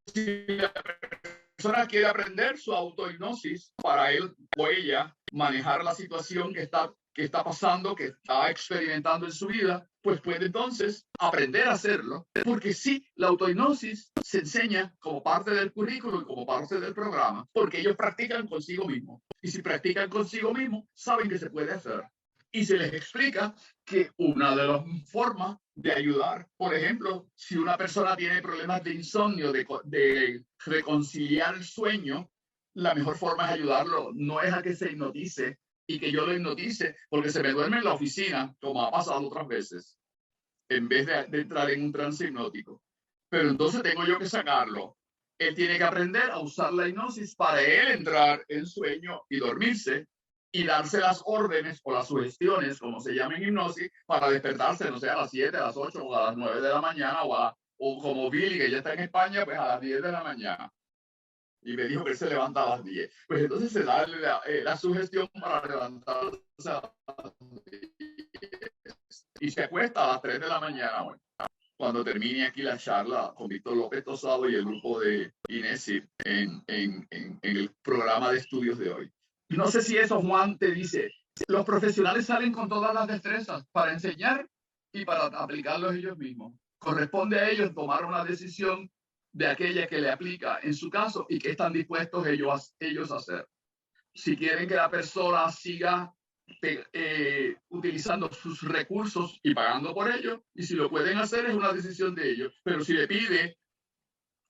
A: si la persona quiere aprender su autohipnosis para él o ella manejar la situación que está pasando, que está experimentando en su vida, pues puede entonces aprender a hacerlo, porque sí, la autohipnosis se enseña como parte del currículo y como parte del programa, porque ellos practican consigo mismo. Y si practican consigo mismo, saben que se puede hacer. Y se les explica que una de las formas de ayudar, por ejemplo, si una persona tiene problemas de insomnio, de reconciliar el sueño, la mejor forma es ayudarlo, no es a que se hipnotice y que yo lo hipnotice porque se me duerme en la oficina, como ha pasado otras veces, en vez de entrar en un trance hipnótico. Pero entonces tengo yo que sacarlo. Él tiene que aprender a usar la hipnosis para él entrar en sueño y dormirse y darse las órdenes o las sugestiones, como se llama en hipnosis, para despertarse, no sé, a las 7, a las 8 o a las 9 de la mañana, o como Billy, que ya está en España, pues a las 10 de la mañana. Y me dijo que él se levanta a las 10. Pues entonces se da la sugestión para levantarse a las 10. Y se acuesta a las 3 de la mañana, bueno, cuando termine aquí la charla con Víctor López Tosado y el grupo de INESI en el programa de estudios de hoy. No sé si eso, Juan, te dice, los profesionales salen con todas las destrezas para enseñar y para aplicarlos ellos mismos. Corresponde a ellos tomar una decisión de aquella que le aplica en su caso y que están dispuestos ellos a hacer. Si quieren que la persona siga utilizando sus recursos y pagando por ello, y si lo pueden hacer es una decisión de ellos, pero si le pide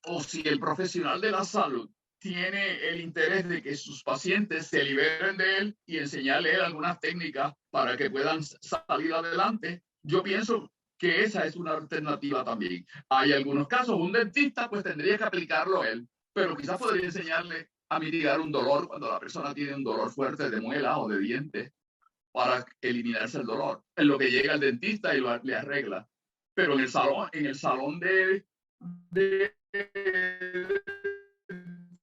A: o si el profesional de la salud tiene el interés de que sus pacientes se liberen de él y enseñarle algunas técnicas para que puedan salir adelante, yo pienso que esa es una alternativa también. Hay algunos casos, un dentista pues tendría que aplicarlo él, pero quizás podría enseñarle a mitigar un dolor cuando la persona tiene un dolor fuerte de muela o de dientes para eliminarse el dolor. En lo que llega el dentista y le arregla. Pero en el salón de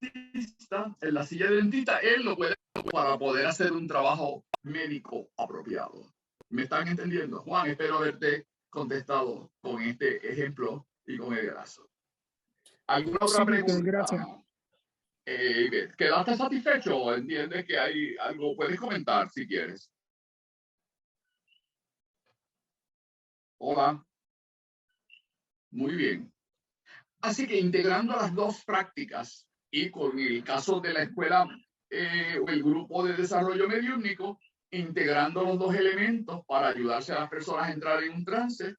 A: dentista, en la silla de dentista, él lo puede para poder hacer un trabajo médico apropiado. ¿Me están entendiendo? Juan, espero haberte contestado con este ejemplo y con el caso. ¿Alguna otra pregunta?
G: Gracias.
A: ¿Quedaste satisfecho o entiendes que hay algo? Puedes comentar si quieres. Hola. Muy bien. Así que integrando las dos prácticas y con el caso de la escuela o el grupo de desarrollo mediúnico, integrando los dos elementos para ayudarse a las personas a entrar en un trance,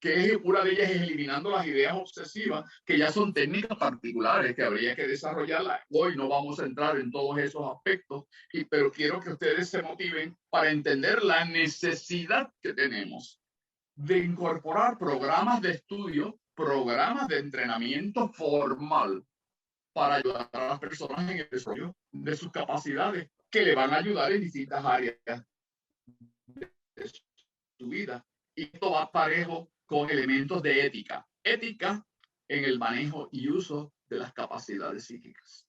A: que es, una de ellas es eliminando las ideas obsesivas, que ya son técnicas particulares que habría que desarrollarlas. Hoy no vamos a entrar en todos esos aspectos, pero quiero que ustedes se motiven para entender la necesidad que tenemos de incorporar programas de estudio, programas de entrenamiento formal para ayudar a las personas en el desarrollo de sus capacidades que le van a ayudar en distintas áreas de su vida. Y esto va parejo con elementos de ética. Ética en el manejo y uso de las capacidades psíquicas.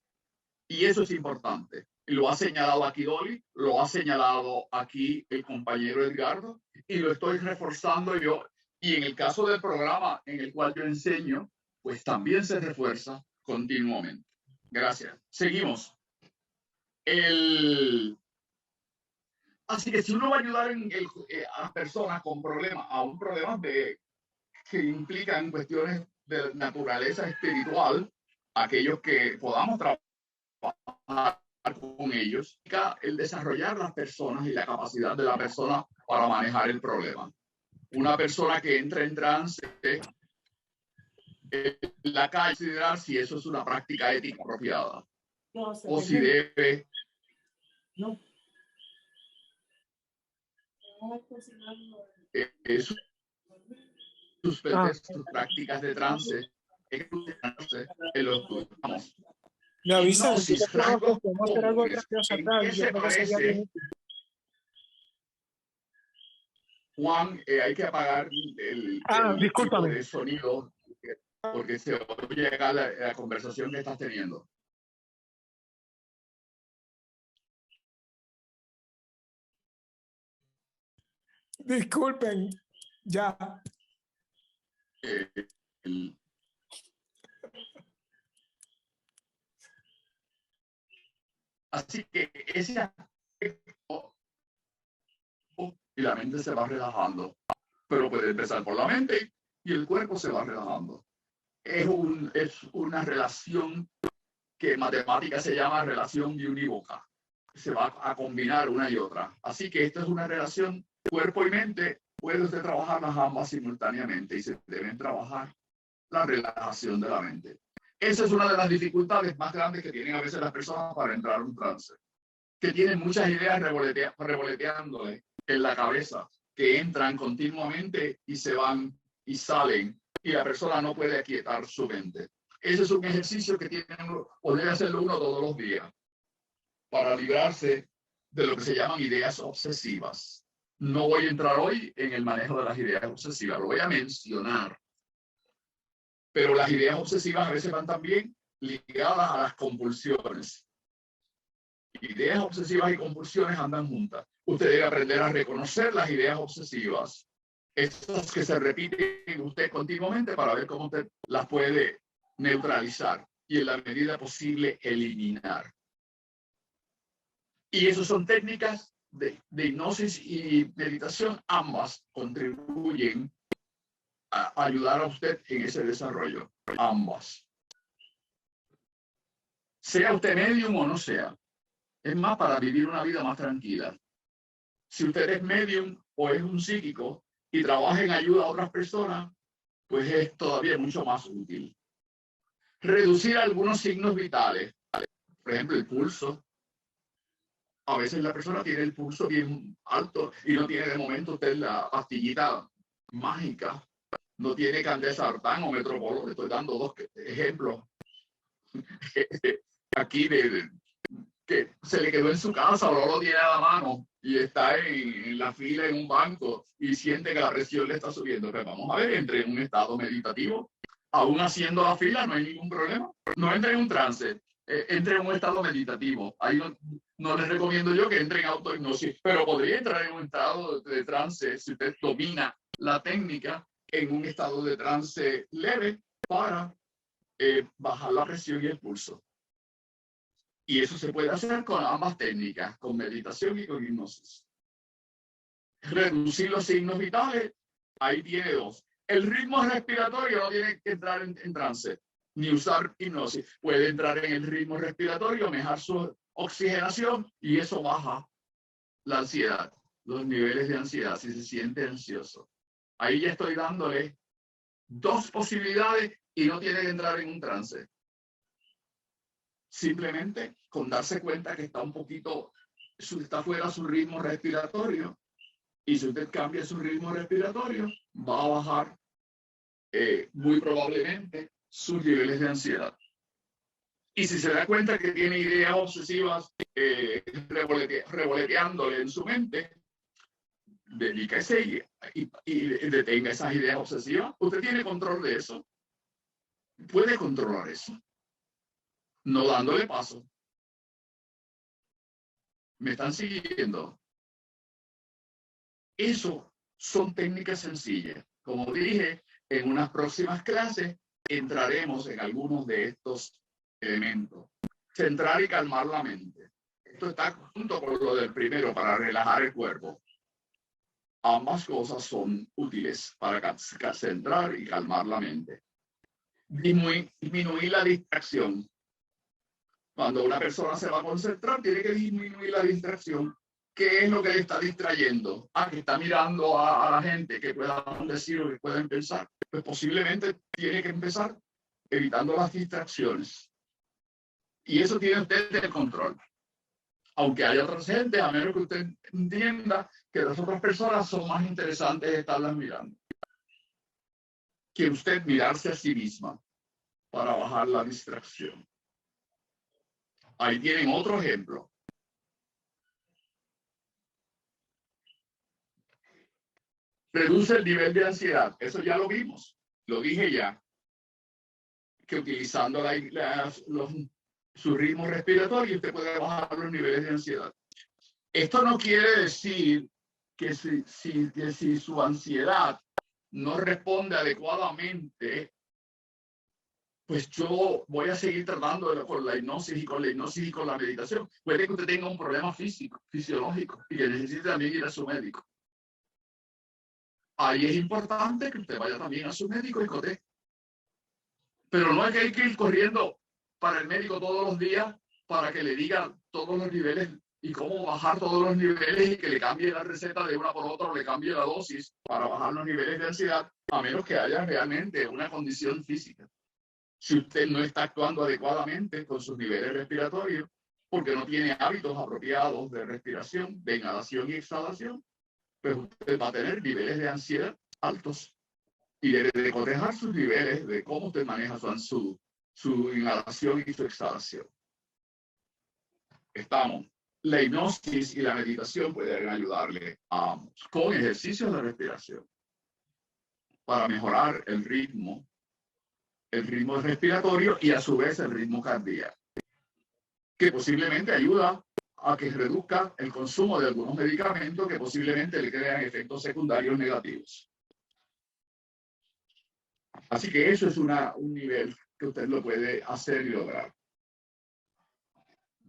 A: Y eso es importante. Lo ha señalado aquí Dolly, lo ha señalado aquí el compañero Edgardo, y lo estoy reforzando yo. Y en el caso del programa en el cual yo enseño, pues también se refuerza continuamente. Gracias. Seguimos. Así que si uno va a ayudar a las personas con problemas, aún problemas que implican cuestiones de naturaleza espiritual, aquellos que podamos trabajar con ellos, el desarrollar las personas y la capacidad de la persona para manejar el problema. Una persona que entra en trance, la calle, considerar si eso es una práctica ética apropiada o si debe suspender sus prácticas de trance en los estudios.
G: Me avisan,
A: Hipnosis,
G: podemos hacer algo gracioso acá.
A: ¿En qué se parece? Juan, hay que apagar el tipo de sonido porque se oye acá la conversación que estás teniendo.
G: Disculpen, ya.
A: Así que ese aspecto y la mente se va relajando, pero puede empezar por la mente y el cuerpo se va relajando. Es una relación que en matemáticas se llama relación biunívoca. Se va a combinar una y otra. Así que esta es una relación cuerpo y mente. Puede usted trabajarlas ambas simultáneamente y se deben trabajar la relajación de la mente. Esa es una de las dificultades más grandes que tienen a veces las personas para entrar en un trance, que tienen muchas ideas revoloteándole en la cabeza, que entran continuamente y se van y salen, y la persona no puede aquietar su mente. Ese es un ejercicio que o debe hacerlo uno todos los días para librarse de lo que se llaman ideas obsesivas. No voy a entrar hoy en el manejo de las ideas obsesivas, lo voy a mencionar. Pero las ideas obsesivas a veces van también ligadas a las compulsiones. Ideas obsesivas y compulsiones andan juntas. Usted debe aprender a reconocer las ideas obsesivas, esas que se repiten usted continuamente, para ver cómo usted las puede neutralizar y en la medida posible eliminar. Y esas son técnicas de hipnosis y meditación. Ambas contribuyen a ayudar a usted en ese desarrollo. Ambas. Sea usted medium o no sea. Es más para vivir una vida más tranquila. Si usted es medium o es un psíquico y trabaja en ayuda a otras personas, pues es todavía mucho más útil. Reducir algunos signos vitales, por ejemplo, el pulso. A veces la persona tiene el pulso bien alto y no tiene de momento usted la pastillita mágica, no tiene candesartán o metropolo. Le estoy dando dos ejemplos aquí de que se le quedó en su casa o no lo tiene a la mano y está en la fila en un banco y siente que la presión le está subiendo. Pues vamos a ver, entre en un estado meditativo, aún haciendo la fila, no hay ningún problema. No entre en un trance, entre en un estado meditativo. Ahí no les recomiendo yo que entre en autohipnosis, pero podría entrar en un estado de trance si usted domina la técnica, en un estado de trance leve para bajar la presión y el pulso. Y eso se puede hacer con ambas técnicas, con meditación y con hipnosis. Reducir los signos vitales, ahí tiene dos. El ritmo respiratorio no tiene que entrar en trance, ni usar hipnosis. Puede entrar en el ritmo respiratorio, mejorar su oxigenación y eso baja la ansiedad, los niveles de ansiedad, si se siente ansioso. Ahí ya estoy dándole dos posibilidades y no tiene que entrar en un trance. Simplemente con darse cuenta que está un poquito, está fuera su ritmo respiratorio, y si usted cambia su ritmo respiratorio, va a bajar muy probablemente sus niveles de ansiedad. Y si se da cuenta que tiene ideas obsesivas revoloteándole en su mente, dedíquese y detenga esas ideas obsesivas. Usted tiene control de eso. Puede controlar eso, no dándole paso. ¿Me están siguiendo? Eso son técnicas sencillas. Como dije, en unas próximas clases entraremos en algunos de estos elementos. Centrar y calmar la mente. Esto está junto con lo del primero, para relajar el cuerpo. Ambas cosas son útiles para centrar y calmar la mente. Disminuir la distracción. Cuando una persona se va a concentrar, tiene que disminuir la distracción. ¿Qué es lo que le está distrayendo? Que está mirando a la gente, que puedan decir o que puedan pensar. Pues posiblemente tiene que empezar evitando las distracciones. Y eso tiene usted el control. Aunque haya otras gente, a menos que usted entienda que las otras personas son más interesantes de estarlas mirando que usted mirarse a sí misma para bajar la distracción. Ahí tienen otro ejemplo. Reduce el nivel de ansiedad. Eso ya lo vimos. Lo dije ya. Que utilizando su ritmo respiratorio usted puede bajar los niveles de ansiedad. Esto no quiere decir que si su ansiedad no responde adecuadamente, pues yo voy a seguir tratando con la hipnosis y con la meditación. Puede que usted tenga un problema físico, fisiológico, y que necesite también ir a su médico. Ahí es importante que usted vaya también a su médico y coteje. Pero no es que hay que ir corriendo para el médico todos los días para que le diga todos los niveles y cómo bajar todos los niveles y que le cambie la receta de una por otra o le cambie la dosis para bajar los niveles de ansiedad, a menos que haya realmente una condición física. Si usted no está actuando adecuadamente con sus niveles respiratorios, porque no tiene hábitos apropiados de respiración, de inhalación y exhalación, pues usted va a tener niveles de ansiedad altos y debe de cotejar sus niveles de cómo usted maneja su inhalación y su exhalación. La hipnosis y la meditación pueden ayudarle con ejercicios de respiración para mejorar el ritmo respiratorio y a su vez el ritmo cardíaco, que posiblemente ayuda a que reduzca el consumo de algunos medicamentos que posiblemente le crean efectos secundarios negativos. Así que eso es un nivel que usted lo puede hacer y lograr.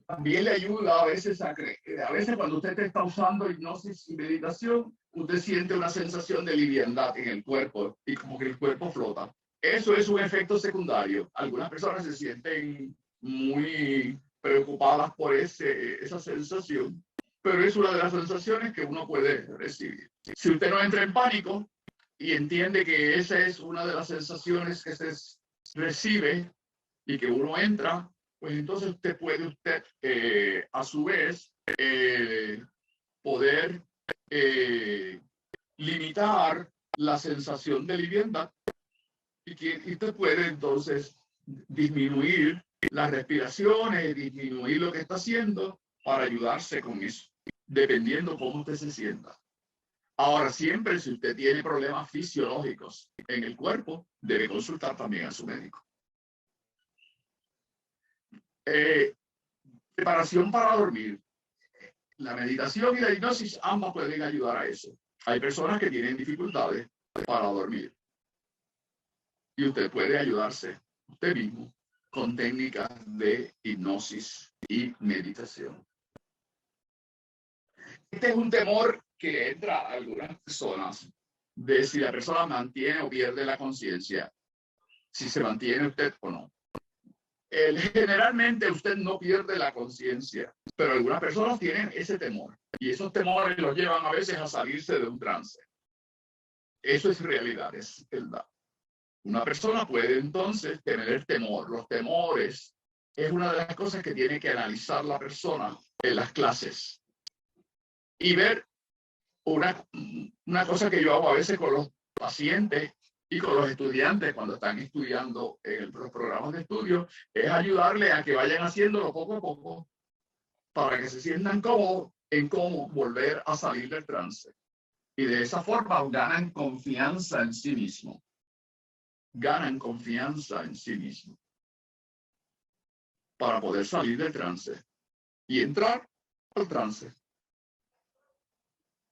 A: También le ayuda a veces cuando usted está usando hipnosis y meditación, usted siente una sensación de liviandad en el cuerpo y como que el cuerpo flota. Eso es un efecto secundario. Algunas personas se sienten muy preocupadas por esa sensación pero es una de las sensaciones que uno puede recibir. Si usted no entra en pánico y entiende que esa es una de las sensaciones que se recibe y que uno entra, pues entonces usted puede a su vez poder limitar la sensación de liviandad y usted puede entonces disminuir las respiraciones, disminuir lo que está haciendo para ayudarse con eso, dependiendo cómo usted se sienta. Ahora, siempre si usted tiene problemas fisiológicos en el cuerpo, debe consultar también a su médico. Preparación para dormir. La meditación y la hipnosis ambas pueden ayudar a eso. Hay personas que tienen dificultades para dormir. Y usted puede ayudarse usted mismo con técnicas de hipnosis y meditación. Este es un temor que entra a algunas personas de si la persona mantiene o pierde la conciencia, si se mantiene usted o no. Generalmente usted no pierde la conciencia, pero algunas personas tienen ese temor y esos temores los llevan a veces a salirse de un trance. Eso es realidad, es verdad. Una persona puede entonces tener temor. Los temores es una de las cosas que tiene que analizar la persona en las clases y ver una cosa que yo hago a veces con los pacientes y con los estudiantes cuando están estudiando en los programas de estudio, es ayudarle a que vayan haciéndolo poco a poco para que se sientan cómodos en cómo volver a salir del trance. Y de esa forma ganan confianza en sí mismos. Ganan confianza en sí mismos para poder salir del trance y entrar al trance.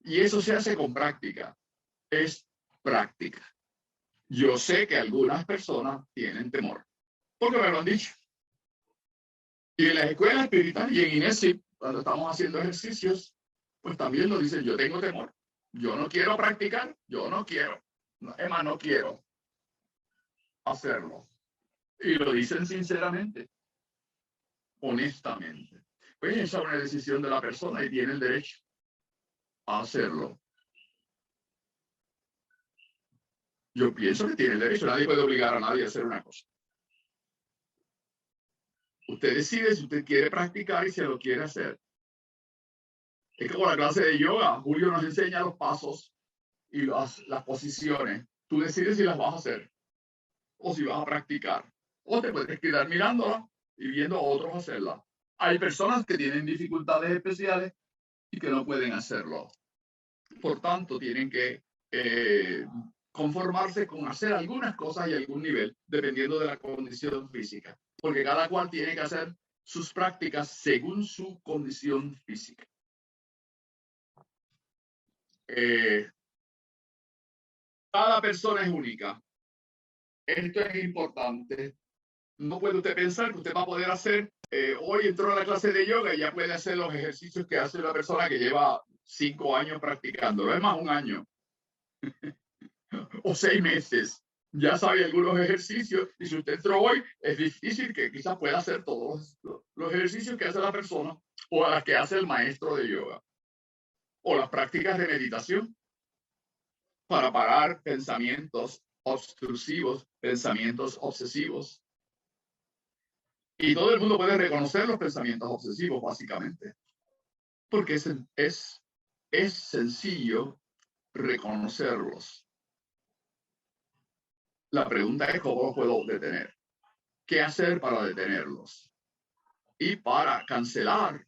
A: Y eso se hace con práctica. Es práctica. Yo sé que algunas personas tienen temor, porque me lo han dicho. Y en las escuelas espirituales y en INESI, cuando estamos haciendo ejercicios, pues también nos dicen, yo tengo temor. Yo no quiero practicar, yo no quiero. Emma, no quiero hacerlo. Y lo dicen sinceramente, honestamente. Pues esa es una decisión de la persona y tiene el derecho a hacerlo. Yo pienso que tiene el derecho. Nadie puede obligar a nadie a hacer una cosa. Usted decide si usted quiere practicar y si lo quiere hacer. Es como la clase de yoga. Julio nos enseña los pasos y las posiciones. Tú decides si las vas a hacer o si vas a practicar. O te puedes quedar mirándola y viendo a otros hacerla. Hay personas que tienen dificultades especiales y que no pueden hacerlo. Por tanto, tienen que conformarse con hacer algunas cosas y algún nivel, dependiendo de la condición física. Porque cada cual tiene que hacer sus prácticas según su condición física. Cada persona es única. Esto es importante. No puede usted pensar que usted va a poder hacer, hoy entró a la clase de yoga y ya puede hacer los ejercicios que hace una persona que lleva 5 años practicando, es más 1 año o 6 meses. Ya sabe algunos ejercicios y si usted entró hoy, es difícil que quizás pueda hacer todos los ejercicios que hace la persona o a las que hace el maestro de yoga o las prácticas de meditación para parar pensamientos obstrusivos, pensamientos obsesivos. Y todo el mundo puede reconocer los pensamientos obsesivos, básicamente, porque es sencillo reconocerlos. La pregunta es cómo los puedo detener. ¿Qué hacer para detenerlos? Y para cancelar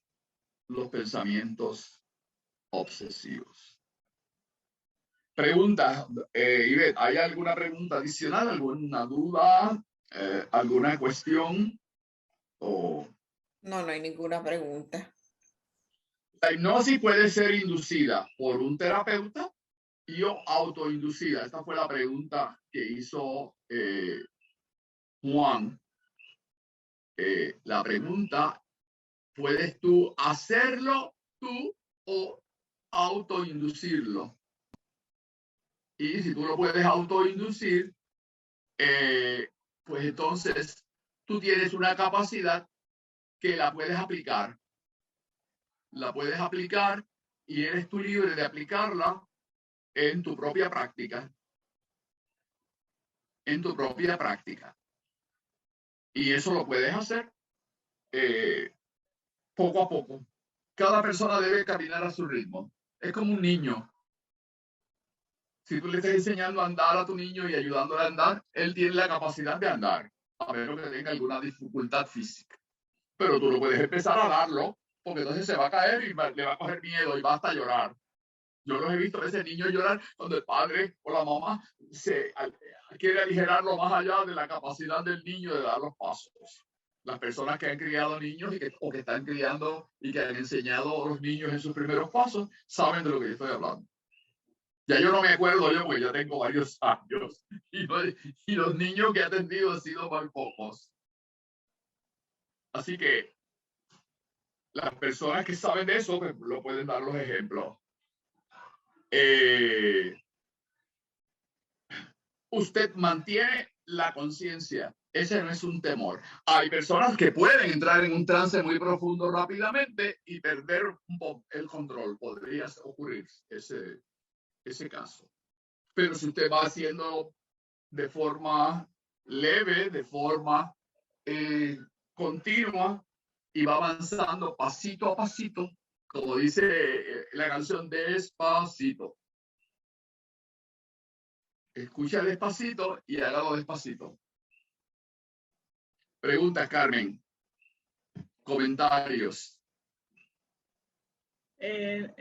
A: los pensamientos obsesivos. Pregunta, Ivette, ¿hay alguna pregunta adicional, alguna duda, alguna cuestión? No,
E: no hay ninguna pregunta.
A: La hipnosis puede ser inducida por un terapeuta y o autoinducida. Esta fue la pregunta que hizo Juan. La pregunta, ¿puedes tú hacerlo tú o autoinducirlo? Y si tú lo puedes autoinducir, pues entonces tú tienes una capacidad que la puedes aplicar la puedes aplicar y eres tú libre de aplicarla en tu propia práctica. En tu propia práctica. Y eso lo puedes hacer poco a poco. Cada persona debe caminar a su ritmo. Es como un niño. Si tú le estás enseñando a andar a tu niño y ayudándole a andar, él tiene la capacidad de andar, a menos que tenga alguna dificultad física. Pero tú no puedes empezar a darlo, porque entonces se va a caer y le va a coger miedo y va hasta llorar. Yo los he visto a ese niño llorar cuando el padre o la mamá quiere aligerarlo más allá de la capacidad del niño de dar los pasos. Las personas que han criado niños o que están criando y que han enseñado a los niños en sus primeros pasos saben de lo que yo estoy hablando. Ya yo no me acuerdo porque ya tengo varios años y los niños que he atendido han sido muy pocos. Así que las personas que saben de eso pues, lo pueden dar los ejemplos. Usted mantiene la conciencia. Ese no es un temor. Hay personas que pueden entrar en un trance muy profundo rápidamente y perder un poco el control. Podría ocurrir ese caso. Pero si usted va haciendo de forma leve, de forma continua y va avanzando pasito a pasito, como dice la canción, despacito. Escucha despacito y hágalo despacito. Preguntas, Carmen. Comentarios.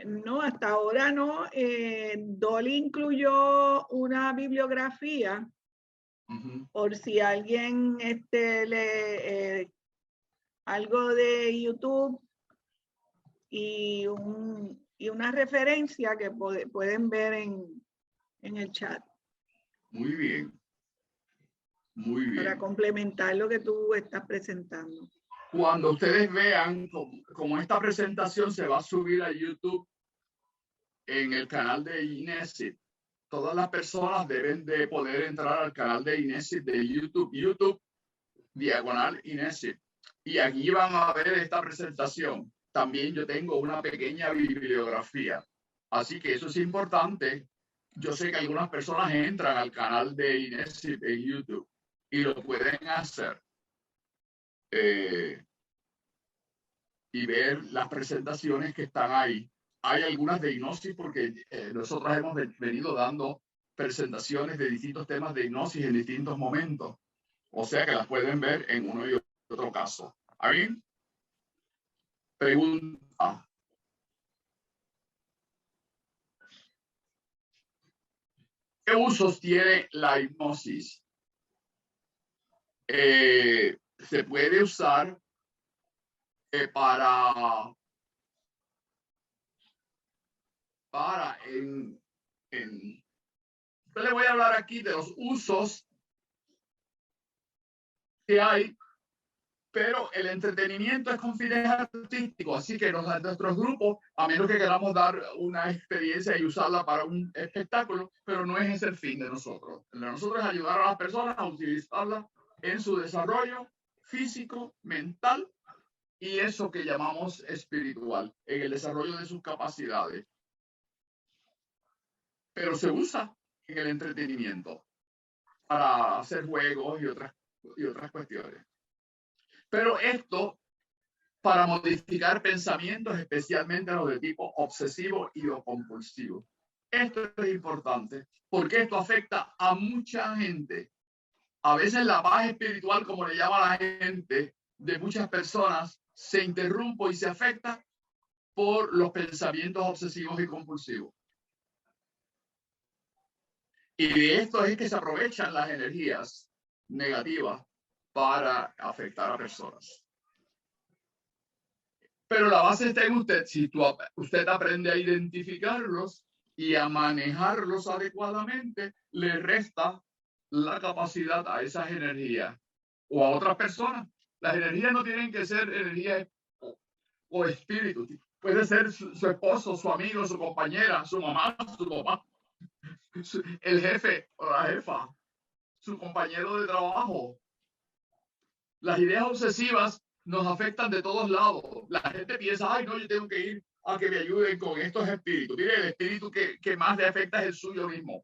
B: No, hasta ahora no. Dolly incluyó una bibliografía por si alguien lee algo de YouTube y una referencia que pueden ver en el chat.
A: Muy bien. Muy bien.
B: Para complementar lo que tú estás presentando.
A: Cuando ustedes vean como esta presentación se va a subir a YouTube en el canal de INESID, todas las personas deben de poder entrar al canal de INESID de YouTube / INESID. Y aquí van a ver esta presentación. También yo tengo una pequeña bibliografía. Así que eso es importante. Yo sé que algunas personas entran al canal de INESID en YouTube y lo pueden hacer. Y ver las presentaciones que están ahí. Hay algunas de hipnosis porque nosotros hemos venido dando presentaciones de distintos temas de hipnosis en distintos momentos. O sea que las pueden ver en uno y otro caso. ¿Está bien? Pregunta. ¿Qué usos tiene la hipnosis? Se puede usar para yo le voy a hablar aquí de los usos que hay, pero el entretenimiento es con fines artísticos, así que nuestros grupos, a menos que queramos dar una experiencia y usarla para un espectáculo, pero no es ese el fin de nosotros. El de nosotros es ayudar a las personas a utilizarla en su desarrollo físico, mental y eso que llamamos espiritual, en el desarrollo de sus capacidades. Pero se usa en el entretenimiento para hacer juegos y otras cuestiones. Pero esto para modificar pensamientos, especialmente los de tipo obsesivo y o compulsivo. Esto es importante porque esto afecta a mucha gente. A veces la paz espiritual, como le llama la gente, de muchas personas, se interrumpe y se afecta por los pensamientos obsesivos y compulsivos. Y de esto es que se aprovechan las energías negativas para afectar a personas. Pero la base está en usted. Si usted aprende a identificarlos y a manejarlos adecuadamente, le resta la capacidad a esas energías o a otras personas. Las energías no tienen que ser energías o espíritus. Puede ser su esposo, su amigo, su compañera, su mamá, su papá, el jefe o la jefa, su compañero de trabajo. Las ideas obsesivas nos afectan de todos lados. La gente piensa, ay, no, yo tengo que ir a que me ayuden con estos espíritus. Mire, el espíritu que más le afecta es el suyo mismo.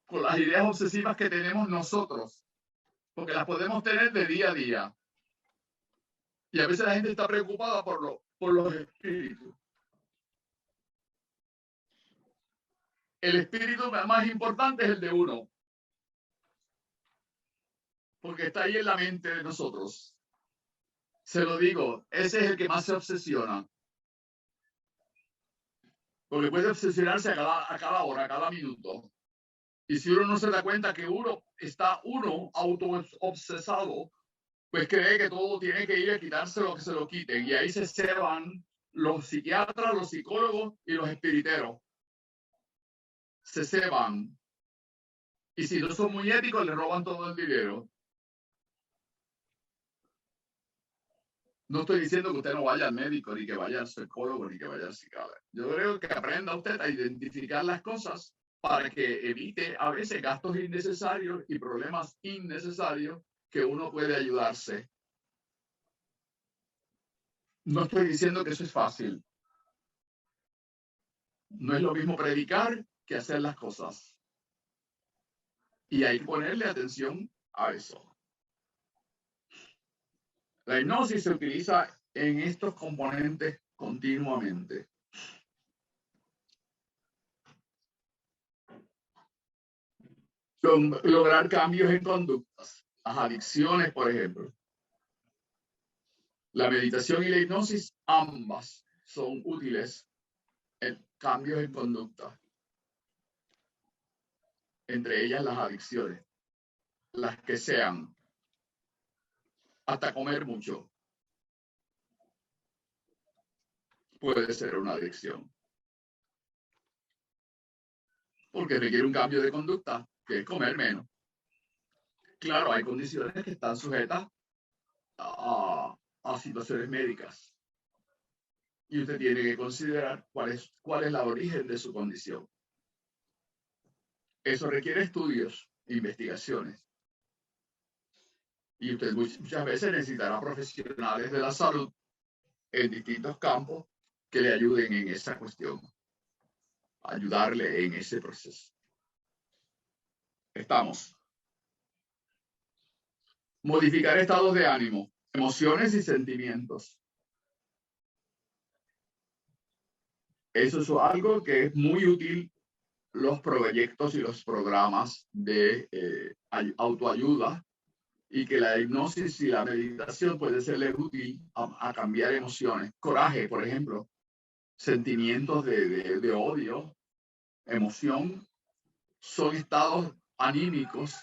A: Con las ideas obsesivas que tenemos nosotros, porque las podemos tener de día a día. Y a veces la gente está preocupada por los espíritus. El espíritu más importante es el de uno, porque está ahí en la mente de nosotros. Se lo digo, ese es el que más se obsesiona. Porque puede obsesionarse a cada hora, a cada minuto. Y si uno no se da cuenta que uno está auto-obsesado, pues cree que todo tiene que ir a quitarse lo que se lo quiten. Y ahí se ceban los psiquiatras, los psicólogos y los espiriteros. Se ceban. Y si no son muy éticos, le roban todo el dinero. No estoy diciendo que usted no vaya al médico, ni que vaya al psicólogo, ni que vaya al psiquiatra. Yo creo que aprenda usted a identificar las cosas para que evite a veces gastos innecesarios y problemas innecesarios que uno puede ayudarse. No estoy diciendo que eso es fácil. No es lo mismo predicar que hacer las cosas. Y hay que ponerle atención a eso. La hipnosis se utiliza en estos componentes continuamente. Lograr cambios en conductas, las adicciones, por ejemplo. La meditación y la hipnosis, ambas son útiles en cambios en conducta. Entre ellas las adicciones, las que sean, hasta comer mucho puede ser una adicción. Porque requiere un cambio de conducta, que es comer menos. Claro, hay condiciones que están sujetas a situaciones médicas. Y usted tiene que considerar cuál es el origen de su condición. Eso requiere estudios, investigaciones. Y usted muchas veces necesitará profesionales de la salud en distintos campos que le ayuden en esa cuestión, ayudarle en ese proceso. Estamos. Modificar estados de ánimo, emociones y sentimientos. Eso es algo que es muy útil, los proyectos y los programas de autoayuda, y que la hipnosis y la meditación puede serle útil a cambiar emociones. Coraje, por ejemplo, sentimientos de odio, emoción, son estados anímicos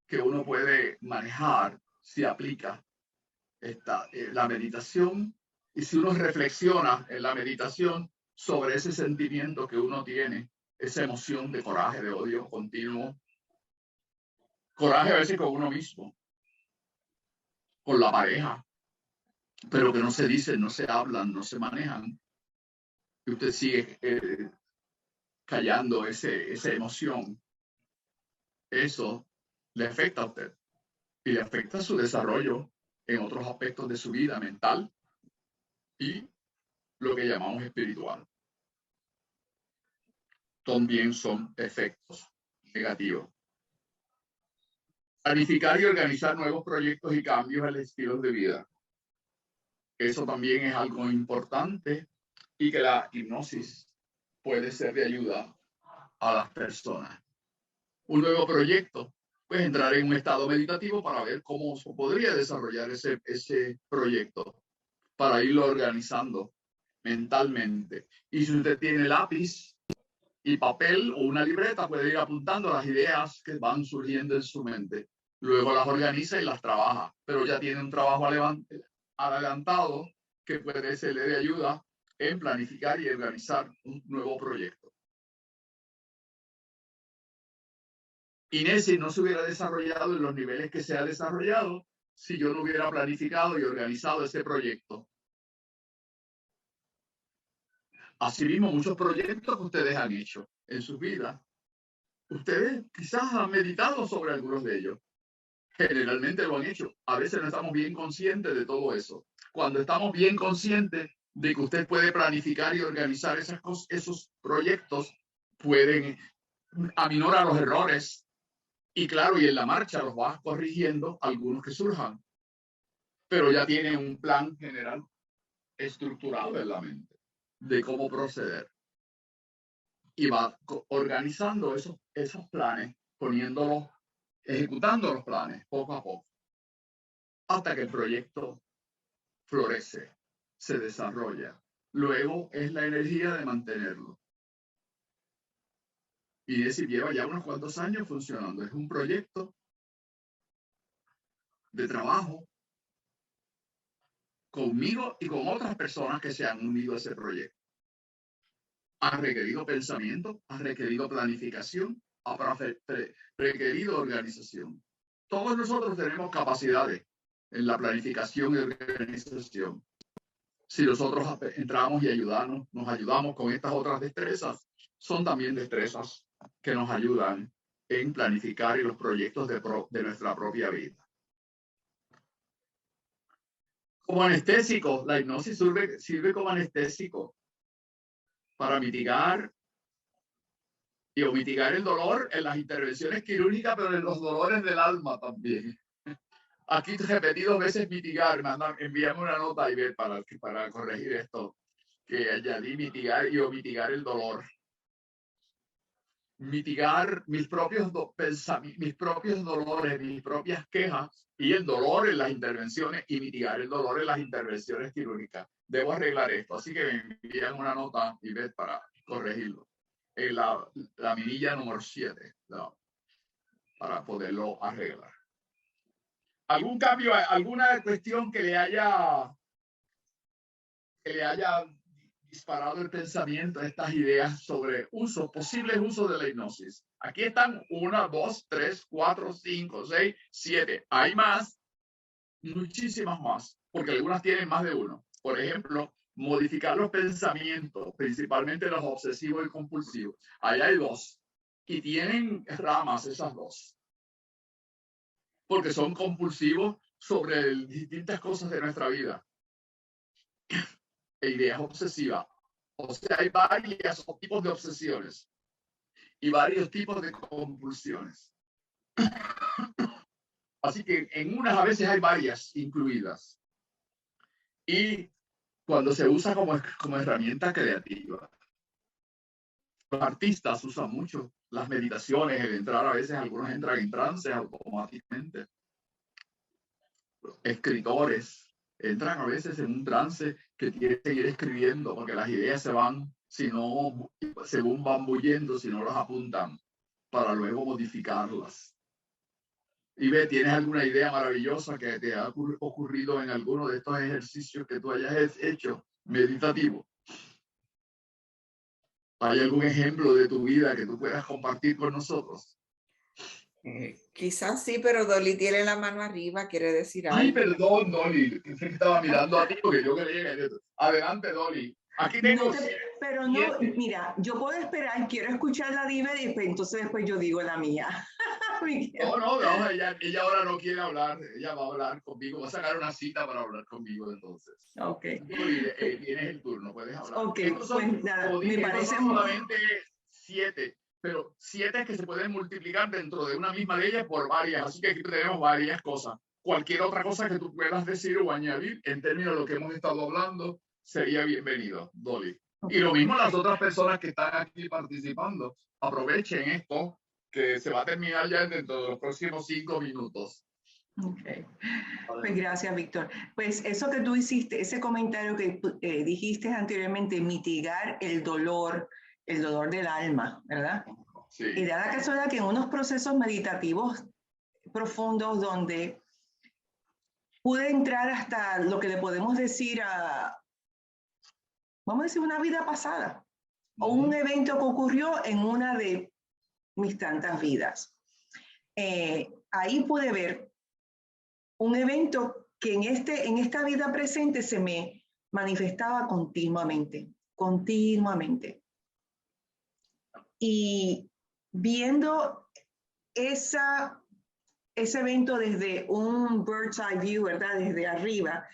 A: que uno puede manejar si aplica la meditación, y si uno reflexiona en la meditación sobre ese sentimiento que uno tiene, esa emoción de coraje, de odio continuo. Coraje a veces con uno mismo, con la pareja, pero que no se dicen, no se hablan, no se manejan. Y usted sigue callando esa emoción. Eso le afecta a usted y le afecta su desarrollo en otros aspectos de su vida mental y lo que llamamos espiritual. También son efectos negativos. Planificar y organizar nuevos proyectos y cambios en el estilo de vida. Eso también es algo importante y que la hipnosis puede ser de ayuda a las personas. Un nuevo proyecto, pues entrar en un estado meditativo para ver cómo se podría desarrollar ese proyecto, para irlo organizando mentalmente. Y si usted tiene lápiz y papel o una libreta, puede ir apuntando las ideas que van surgiendo en su mente. Luego las organiza y las trabaja, pero ya tiene un trabajo adelantado que puede serle de ayuda en planificar y organizar un nuevo proyecto. Inesi no se hubiera desarrollado en los niveles que se ha desarrollado si yo no hubiera planificado y organizado ese proyecto. Asimismo, muchos proyectos que ustedes han hecho en sus vidas, ustedes quizás han meditado sobre algunos de ellos. generalmente lo han hecho. A veces no estamos bien conscientes de todo eso. Cuando estamos bien conscientes de que usted puede planificar y organizar esas cosas, esos proyectos, pueden aminorar los errores. Y claro, y en la marcha los vas corrigiendo algunos que surjan. Pero ya tiene un plan general estructurado en la mente de cómo proceder. Y va organizando esos planes, poniéndolos, ejecutando los planes poco a poco, hasta que el proyecto florece, se desarrolla. Luego es la energía de mantenerlo. Y ese lleva ya unos cuantos años funcionando. Es un proyecto de trabajo conmigo y con otras personas que se han unido a ese proyecto. Ha requerido pensamiento, ha requerido planificación, ha requerido organización. Todos nosotros tenemos capacidades en la planificación y organización. Si nosotros entramos y nos ayudamos con estas otras destrezas, son también destrezas que nos ayudan en planificar y los proyectos de nuestra propia vida. Como anestésico, la hipnosis sirve como anestésico para mitigar mitigar el dolor en las intervenciones quirúrgicas, pero en los dolores del alma también. Aquí repetido veces mitigar, envíame una nota y ver para corregir esto, que añadí mitigar mitigar el dolor. Mitigar mis propios dolores, mis propias quejas y el dolor en las intervenciones y mitigar el dolor en las intervenciones quirúrgicas. Debo arreglar esto, así que me envían una nota y ver para corregirlo. La mirilla número 7, ¿no? Para poderlo arreglar. ¿Algún cambio, alguna cuestión que le haya disparado el pensamiento a estas ideas sobre posibles usos de la hipnosis? Aquí están 1, 2, 3, 4, 5, 6, 7. Hay más, muchísimas más, porque algunas tienen más de uno. Por ejemplo, modificar los pensamientos, principalmente los obsesivos y compulsivos. Ahí hay 2. Y tienen ramas esas 2. Porque son compulsivos sobre distintas cosas de nuestra vida. E ideas obsesivas. O sea, hay varios tipos de obsesiones y varios tipos de compulsiones. Así que en unas a veces hay varias incluidas. Y cuando se usa como herramienta creativa. Los artistas usan mucho las meditaciones, el entrar a veces, algunos entran en trance automáticamente. Los escritores entran a veces en un trance que quiere seguir escribiendo porque las ideas se van, según van huyendo, si no las apuntan, para luego modificarlas. Y ¿tienes alguna idea maravillosa que te ha ocurrido en alguno de estos ejercicios que tú hayas hecho meditativo? ¿Hay algún ejemplo de tu vida que tú puedas compartir con nosotros?
E: Quizás sí, pero Dolly tiene la mano arriba, quiere decir algo.
A: Ay, perdón, Dolly, que estaba mirando a ti porque yo creía que... Adelante, Dolly. Aquí tengo...
C: Pero no, mira, yo puedo esperar, quiero escuchar la diva y entonces después yo digo la mía.
A: No, ella ahora no quiere hablar, ella va a hablar conmigo, va a sacar una cita para hablar conmigo entonces.
C: Ok.
A: Tienes el turno, puedes hablar.
C: Ok,
A: pues
C: nada, me parece
A: solamente 7, pero 7 que se pueden multiplicar dentro de una misma de ellas por varias, así que aquí tenemos varias cosas. Cualquier otra cosa que tú puedas decir o añadir en términos de lo que hemos estado hablando sería bienvenido, Dolly. Y lo mismo las otras personas que están aquí participando. Aprovechen esto, que se va a terminar ya dentro de los próximos 5 minutos.
C: Okay. Pues gracias, Víctor. Pues eso que tú hiciste, ese comentario que dijiste anteriormente, mitigar el dolor del alma, ¿verdad?
A: Sí.
C: Y da la casualidad que en unos procesos meditativos profundos donde pude entrar hasta lo que le podemos decir vamos a decir, una vida pasada o un evento que ocurrió en una de mis tantas vidas. Ahí pude ver un evento que en esta vida presente se me manifestaba continuamente. Y viendo ese ese evento desde un bird's eye view, ¿verdad? Desde arriba,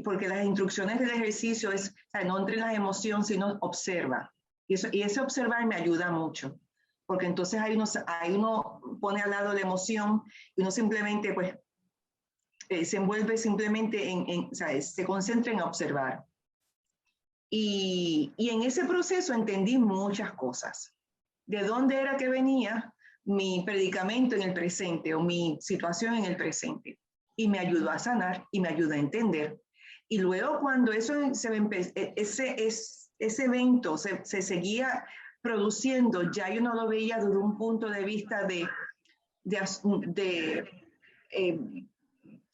C: porque las instrucciones del ejercicio es, o sea, no entre en la emoción, sino observa. Y ese observar me ayuda mucho, porque entonces ahí uno pone al lado la emoción y uno simplemente, pues, se envuelve simplemente ¿sabes? Se concentra en observar. Y en ese proceso entendí muchas cosas. ¿De dónde era que venía mi predicamento en el presente o mi situación en el presente? Y me ayudó a sanar y me ayudó a entender. Y luego cuando ese evento se seguía produciendo, ya yo no lo veía desde un punto de vista de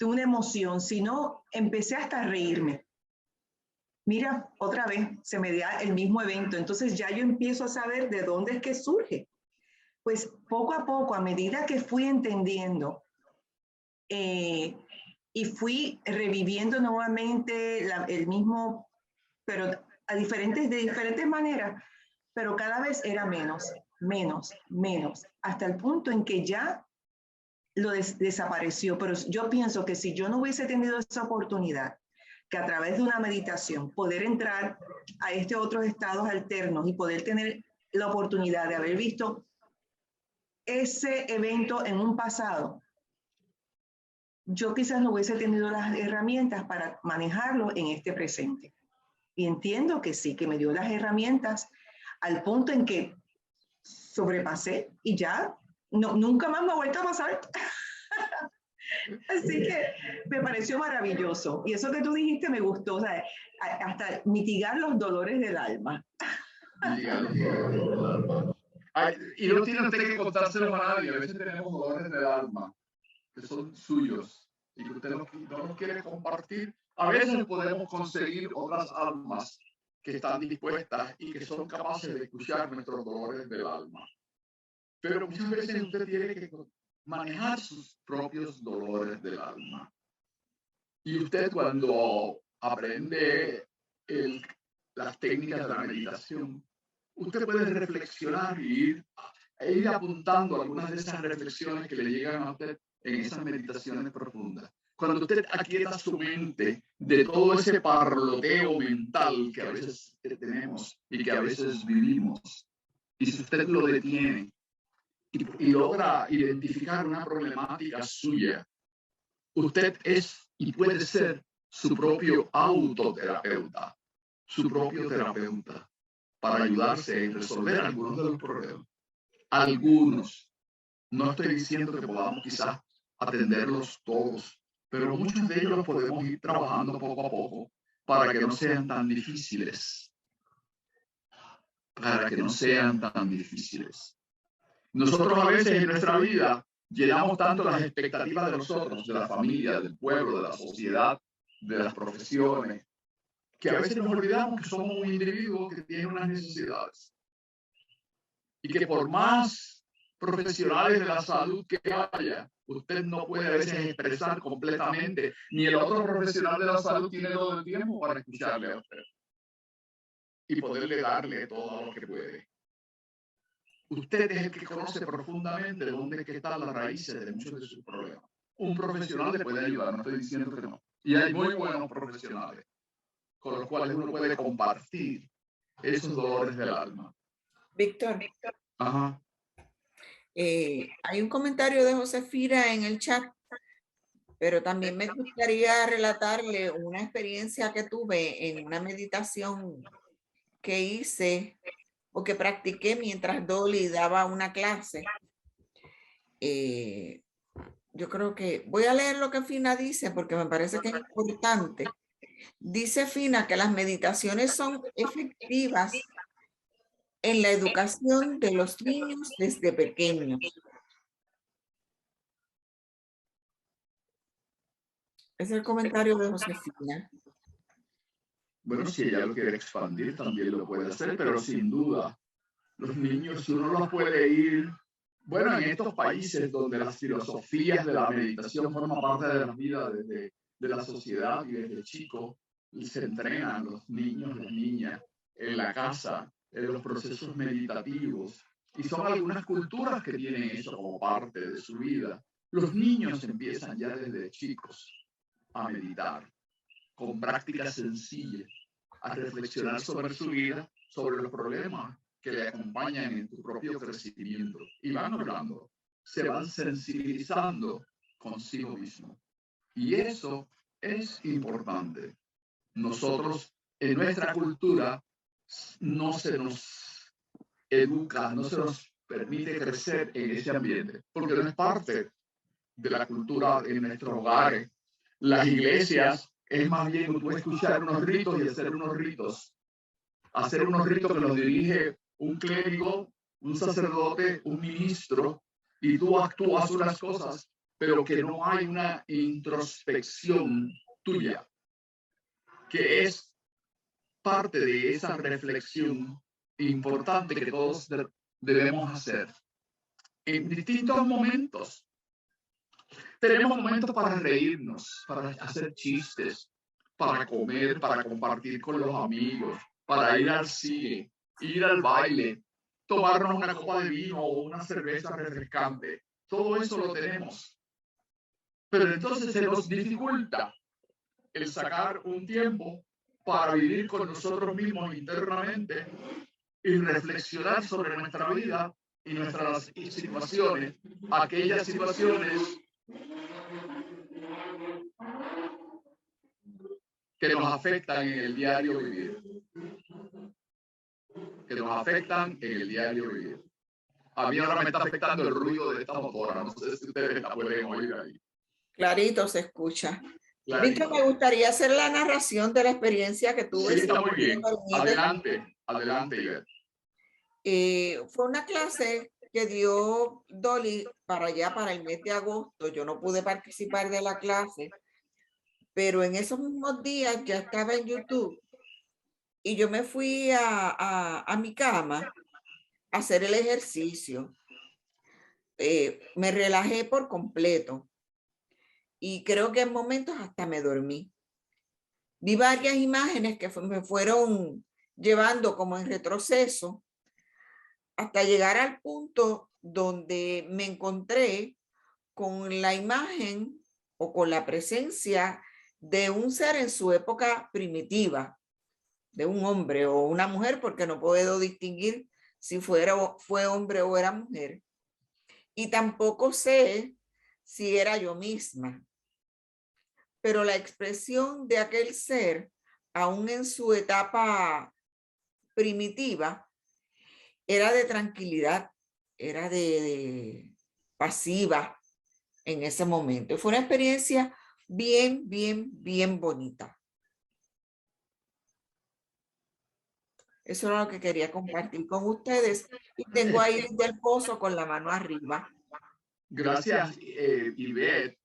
C: una emoción, sino empecé hasta a reírme. Mira, otra vez se me da el mismo evento, entonces ya yo empiezo a saber de dónde es que surge. Pues poco a poco, a medida que fui entendiendo y fui reviviendo nuevamente el mismo, pero de diferentes maneras, pero cada vez era menos, hasta el punto en que ya lo desapareció. Pero yo pienso que si yo no hubiese tenido esa oportunidad, que a través de una meditación poder entrar a otros estados alternos y poder tener la oportunidad de haber visto ese evento en un pasado, yo quizás no hubiese tenido las herramientas para manejarlo en este presente. Y entiendo que sí, que me dio las herramientas al punto en que sobrepasé y ya nunca más me ha vuelto a pasar. Así que me pareció maravilloso. Y eso que tú dijiste me gustó, o sea, hasta mitigar los dolores del alma.
A: Mitigar los dolores del alma. Ay, y no tiene usted que contárselo a nadie. A veces tenemos dolores del alma que son suyos y que usted no los quiere compartir. A veces podemos conseguir otras almas que están dispuestas y que son capaces de escuchar nuestros dolores del alma. Pero muchas veces usted tiene que manejar sus propios dolores del alma. Y usted cuando aprende las técnicas de la meditación, usted puede reflexionar e ir apuntando algunas de esas reflexiones que le llegan a usted en esas meditaciones profundas. Cuando usted aquieta su mente de todo ese parloteo mental que a veces tenemos y que a veces vivimos, y si usted lo detiene y logra identificar una problemática suya, usted es y puede ser su propio autoterapeuta, su propio terapeuta, para ayudarse a resolver algunos de los problemas. Algunos. No estoy diciendo que podamos quizás atenderlos todos, pero muchos de ellos los podemos ir trabajando poco a poco para que no sean tan difíciles. Para que no sean tan difíciles. Nosotros a veces en nuestra vida llenamos tanto las expectativas de los otros, de la familia, del pueblo, de la sociedad, de las profesiones, que a veces nos olvidamos que somos un individuo que tiene unas necesidades. Y que por más profesionales de la salud que haya, usted no puede a veces expresar completamente, ni el otro profesional de la salud tiene todo el tiempo para escucharle a usted y poderle darle todo lo que puede. Usted es el que conoce profundamente de dónde es que están las raíces de muchos de sus problemas. Un profesional le puede ayudar, no estoy diciendo que no. Y hay muy buenos profesionales con los cuales uno puede compartir esos dolores del alma.
E: Víctor.
A: Ajá.
E: Hay un comentario de Josefina en el chat, pero también me gustaría relatarle una experiencia que tuve en una meditación que hice o que practiqué mientras Dolly daba una clase. Yo creo que voy a leer lo que Fina dice porque me parece que es importante. Dice Fina que las meditaciones son efectivas en la educación de los niños desde pequeños. Es el comentario de Josefina.
A: Bueno, si ella lo quiere expandir, también lo puede hacer, pero sin duda, los niños, uno los puede ir, bueno, en estos países donde las filosofías de la meditación forman parte de la vida de la sociedad y desde chicos se entrenan los niños, las niñas, en la casa, en los procesos meditativos. Y son algunas culturas que tienen eso como parte de su vida. Los niños empiezan ya desde chicos a meditar con prácticas sencillas, a reflexionar sobre su vida, sobre los problemas que le acompañan en tu propio crecimiento. Y van hablando, se van sensibilizando consigo mismo. Y eso es importante. Nosotros, en nuestra cultura, no se nos educa, no se nos permite crecer en ese ambiente, porque no es parte de la cultura en nuestros hogares. Las iglesias es más bien tú escuchar unos ritos y hacer unos ritos que los dirige un clérigo, un sacerdote, un ministro, y tú actúas unas cosas, pero que no hay una introspección tuya, que es parte de esa reflexión importante que todos debemos hacer en distintos momentos. Tenemos momentos para reírnos, para hacer chistes, para comer, para compartir con los amigos, para ir al cine, ir al baile, tomarnos una copa de vino o una cerveza refrescante. Todo eso lo tenemos. Pero entonces se nos dificulta el sacar un tiempo para vivir con nosotros mismos internamente y reflexionar sobre nuestra vida y nuestras situaciones, aquellas situaciones que nos afectan en el diario vivir. Que nos afectan en el diario vivir. A mí ahora me está afectando el ruido de esta motora, no sé si ustedes la pueden oír ahí.
E: Clarito se escucha.
A: Clarito.
E: Víctor, me gustaría hacer la narración de la experiencia que tuve.
A: Sí, está muy bien. Adelante, adelante, Ivette.
E: Fue una clase que dio Dolly para allá, para el mes de agosto. Yo no pude participar de la clase, pero en esos mismos días ya estaba en YouTube y yo me fui a mi cama a hacer el ejercicio. Me relajé por completo y creo que en momentos hasta me dormí. Vi varias imágenes que me fueron llevando como en retroceso hasta llegar al punto donde me encontré con la imagen o con la presencia de un ser en su época primitiva, de un hombre o una mujer, porque no puedo distinguir si fue hombre o era mujer. Y tampoco sé si era yo misma. Pero la expresión de aquel ser, aún en su etapa primitiva, era de tranquilidad, era de pasiva en ese momento. Fue una experiencia bien bonita. Eso era lo que quería compartir con ustedes. Y tengo ahí del Pozo con la mano arriba.
A: Gracias, Ivette,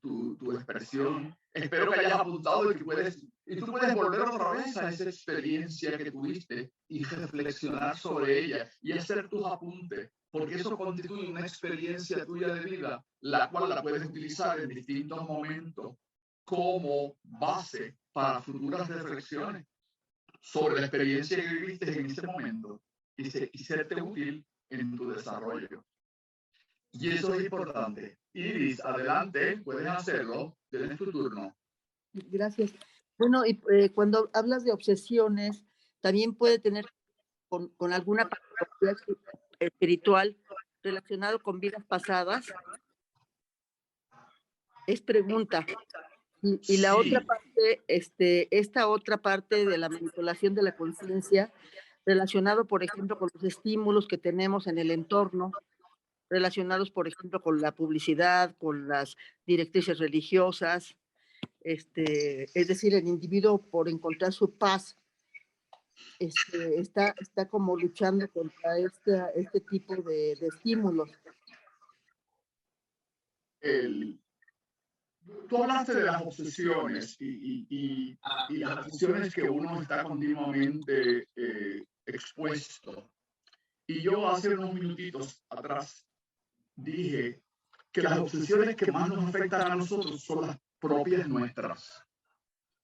A: tu expresión. Espero que hayas apuntado y tú puedes volver otra vez a esa experiencia que tuviste y reflexionar sobre ella y hacer tus apuntes, porque eso constituye una experiencia tuya de vida, la cual la puedes utilizar en distintos momentos como base para futuras reflexiones sobre la experiencia que viviste en ese momento y serte útil en tu desarrollo. Y eso es importante. Iris, adelante, puedes hacerlo. Tienes tu turno.
H: Gracias. Bueno, y cuando hablas de obsesiones, también puede tener con alguna patología espiritual relacionado con vidas pasadas. Es pregunta. Y la otra parte, esta otra parte de la manipulación de la conciencia, relacionado, por ejemplo, con los estímulos que tenemos en el entorno, relacionados, por ejemplo, con la publicidad, con las directrices religiosas, es decir, el individuo por encontrar su paz está como luchando contra este tipo de estímulos.
A: Tú hablaste de las obsesiones y las obsesiones que uno está continuamente expuesto. Y yo hace unos minutitos atrás dije que las obsesiones que más nos afectan a nosotros son las propias nuestras,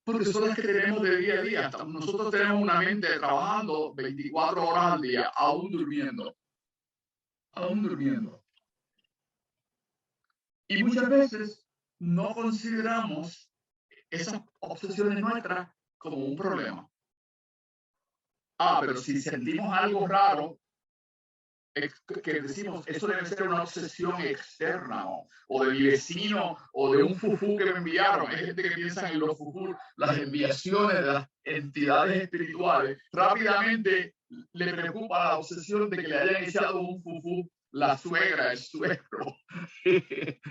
A: porque son las que tenemos de día a día. Nosotros tenemos una mente trabajando 24 horas al día, aún durmiendo. Y muchas veces no consideramos esas obsesiones nuestras como un problema. Pero si sentimos algo raro, que decimos, eso debe ser una obsesión externa, o de mi vecino, o de un fufú que me enviaron. Hay gente que piensa en los fufú, las enviaciones de las entidades espirituales. Rápidamente le preocupa la obsesión de que le hayan echado un fufú la suegra, el suegro,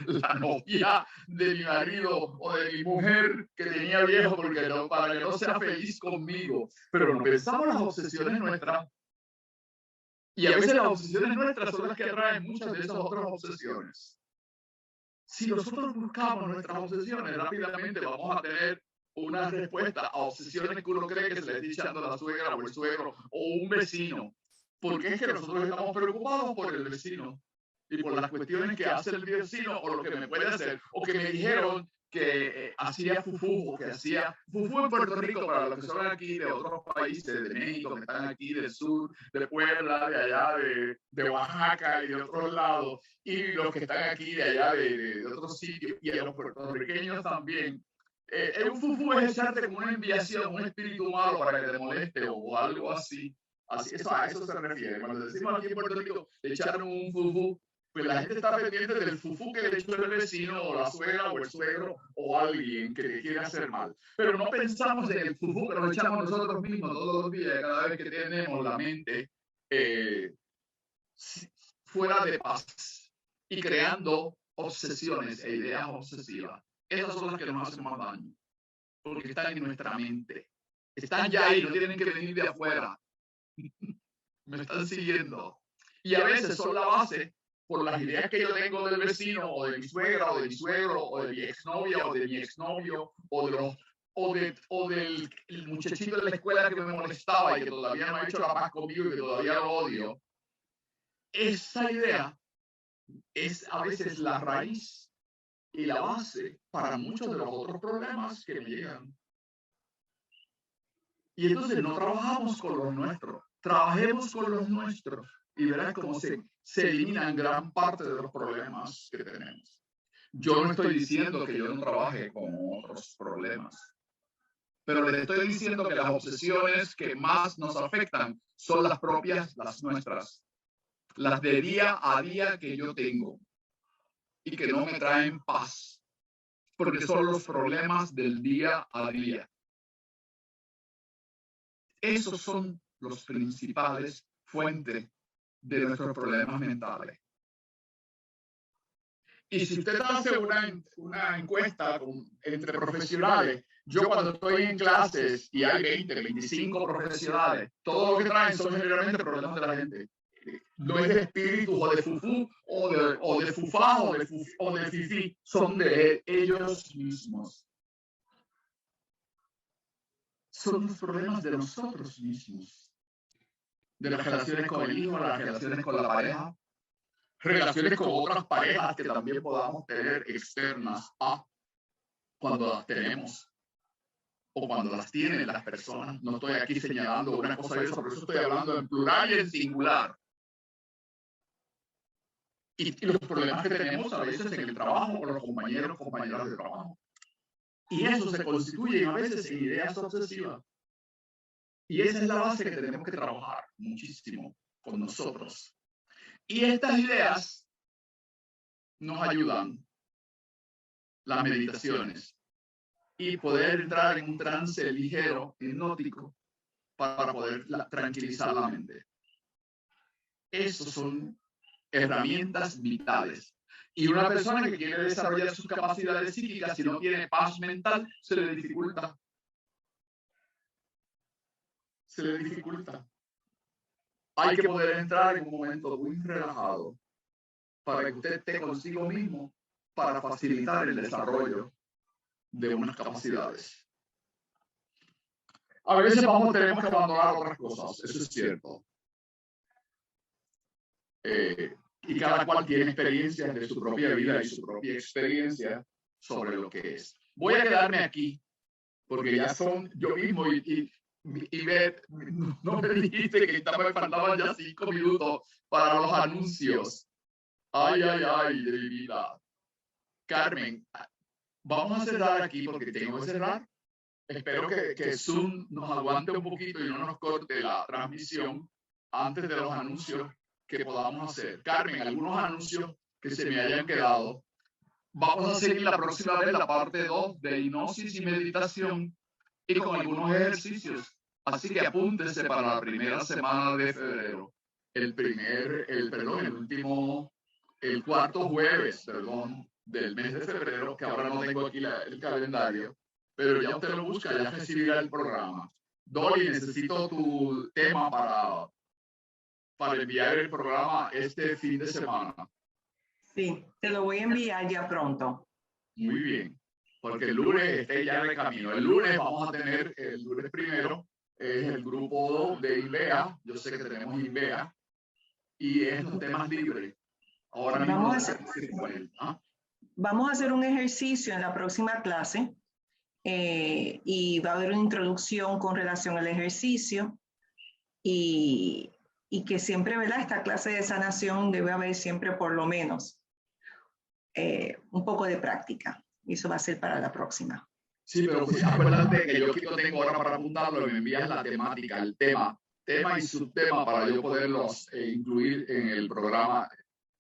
A: la novia de mi marido o de mi mujer que tenía viejo porque no, para que no sea feliz conmigo. Pero no pensamos las obsesiones nuestras. Y a veces las obsesiones nuestras son las que atraen muchas de esas otras obsesiones. Si nosotros buscamos nuestras obsesiones, rápidamente vamos a tener una respuesta a obsesiones que uno cree que se le está echando a la suegra o el suegro o un vecino. Porque es que nosotros estamos preocupados por el vecino y por las cuestiones que hace el vecino o lo que me puede hacer, o que me dijeron que hacía fufú, o que hacía fufú en Puerto Rico, para los que son aquí de otros países, de México, que están aquí del sur, de Puebla, de allá, de Oaxaca y de otros lados, y los que están aquí de allá, de otros sitios, y a los puertorriqueños también. Un fufú es echarte como una enviación, un espíritu malo para que te moleste o algo así. Eso, a eso se refiere. Cuando decimos aquí en Puerto Rico, echaron un fufú, pues la gente está pendiente del fufú que le echó el vecino, o la suegra, o el suegro, o alguien que le quiere hacer mal. Pero no pensamos en el fufú que nos echamos nosotros mismos todos los días, cada vez que tenemos la mente fuera de paz y creando obsesiones e ideas obsesivas. Esas son las que nos hacen más daño, porque están en nuestra mente. Están ya ahí, no tienen que venir de afuera. Me están siguiendo. Y a veces son la base por las ideas que yo tengo del vecino, o de mi suegra, o de mi suegro, o de mi exnovia, o de mi exnovio, o del muchachito de la escuela que me molestaba y que todavía no ha hecho la paz conmigo y que todavía lo odio. Esa idea es a veces la raíz y la base para muchos de los otros problemas que me llegan. Y entonces no trabajamos con los nuestros, trabajemos con los nuestros y verás cómo se eliminan gran parte de los problemas que tenemos. Yo no estoy diciendo que yo no trabaje con otros problemas, pero le estoy diciendo que las obsesiones que más nos afectan son las propias, las nuestras, las de día a día que yo tengo y que no me traen paz, porque son los problemas del día a día. Esos son los principales fuentes de nuestros problemas mentales. Y si usted hace una encuesta entre profesionales, yo cuando estoy en clases y hay 20, 25 profesionales, todo lo que traen son generalmente problemas de la gente. No es de espíritu o de fufú o de fufá o de fifí, son de ellos mismos. Son los problemas de nosotros mismos, de las relaciones con el hijo, las relaciones con la pareja, relaciones con otras parejas que también podamos tener externas a cuando las tenemos o cuando las tienen las personas. No estoy aquí señalando una cosa de eso, por eso estoy hablando en plural y en singular. Y los problemas que tenemos a veces en el trabajo con los compañeras de trabajo. Y eso se constituye a veces en ideas obsesivas. Y esa es la base que tenemos que trabajar muchísimo con nosotros. Y estas ideas nos ayudan, las meditaciones, y poder entrar en un trance ligero, hipnótico, para poder tranquilizar la mente. Esas son herramientas vitales. Y una persona que quiere desarrollar sus capacidades psíquicas, si no tiene paz mental, se le dificulta. Se le dificulta. Hay que poder entrar en un momento muy relajado para que usted esté consigo mismo para facilitar el desarrollo de unas capacidades. A veces tenemos que abandonar otras cosas, eso es cierto. Y cada cual tiene experiencias de su propia vida y su propia experiencia sobre lo que es. Voy a quedarme aquí, porque ya son yo mismo y Beth, no me dijiste que me faltaban ya 5 minutos para los anuncios. Ay, de mi vida. Carmen, vamos a cerrar aquí porque tengo que cerrar. Espero que Zoom nos aguante un poquito y no nos corte la transmisión antes de los anuncios que podamos hacer. Carmen, algunos anuncios que se me hayan quedado. Vamos a seguir la próxima vez la parte 2 de hipnosis y meditación y con algunos ejercicios. Así que apúntese para la primera semana de febrero. El cuarto jueves, del mes de febrero, que ahora no tengo aquí el calendario, pero ya usted lo busca, ya recibirá el programa. Dolly, necesito tu tema para enviar el programa este fin de semana.
C: Sí, te lo voy a enviar ya pronto.
A: Muy bien, porque el lunes esté ya de camino. El lunes vamos a tener, el lunes primero, es el grupo de INVEA. Yo sé que tenemos INVEA y es un tema libre. Ahora mismo
C: vamos a hacer un ejercicio en la próxima clase y va a haber una introducción con relación al ejercicio y que siempre, ¿verdad? Esta clase de sanación debe haber siempre por lo menos un poco de práctica. Y eso va a ser para la próxima.
A: Sí, pero pues, acuérdate que yo aquí lo tengo ahora para apuntarlo y me envías la temática, el tema y subtema para yo poderlos incluir en el programa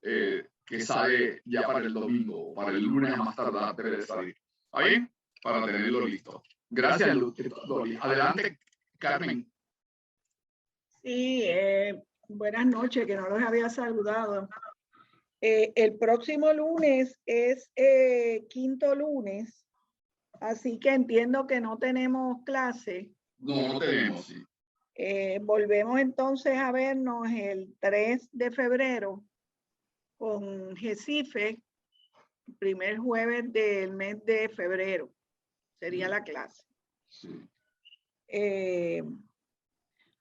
A: que sale ya para el domingo, para el lunes a más tardar debe de salir. ¿Está bien? Para tenerlo listo. Gracias, Dolly. Adelante, Carmen.
B: Sí, buenas noches, que no los había saludado. El próximo lunes es quinto lunes, así que entiendo que no tenemos clase.
A: No tenemos, sí.
B: Volvemos entonces a vernos el 3 de febrero con Recife, primer jueves del mes de febrero. Sería la clase.
A: Sí.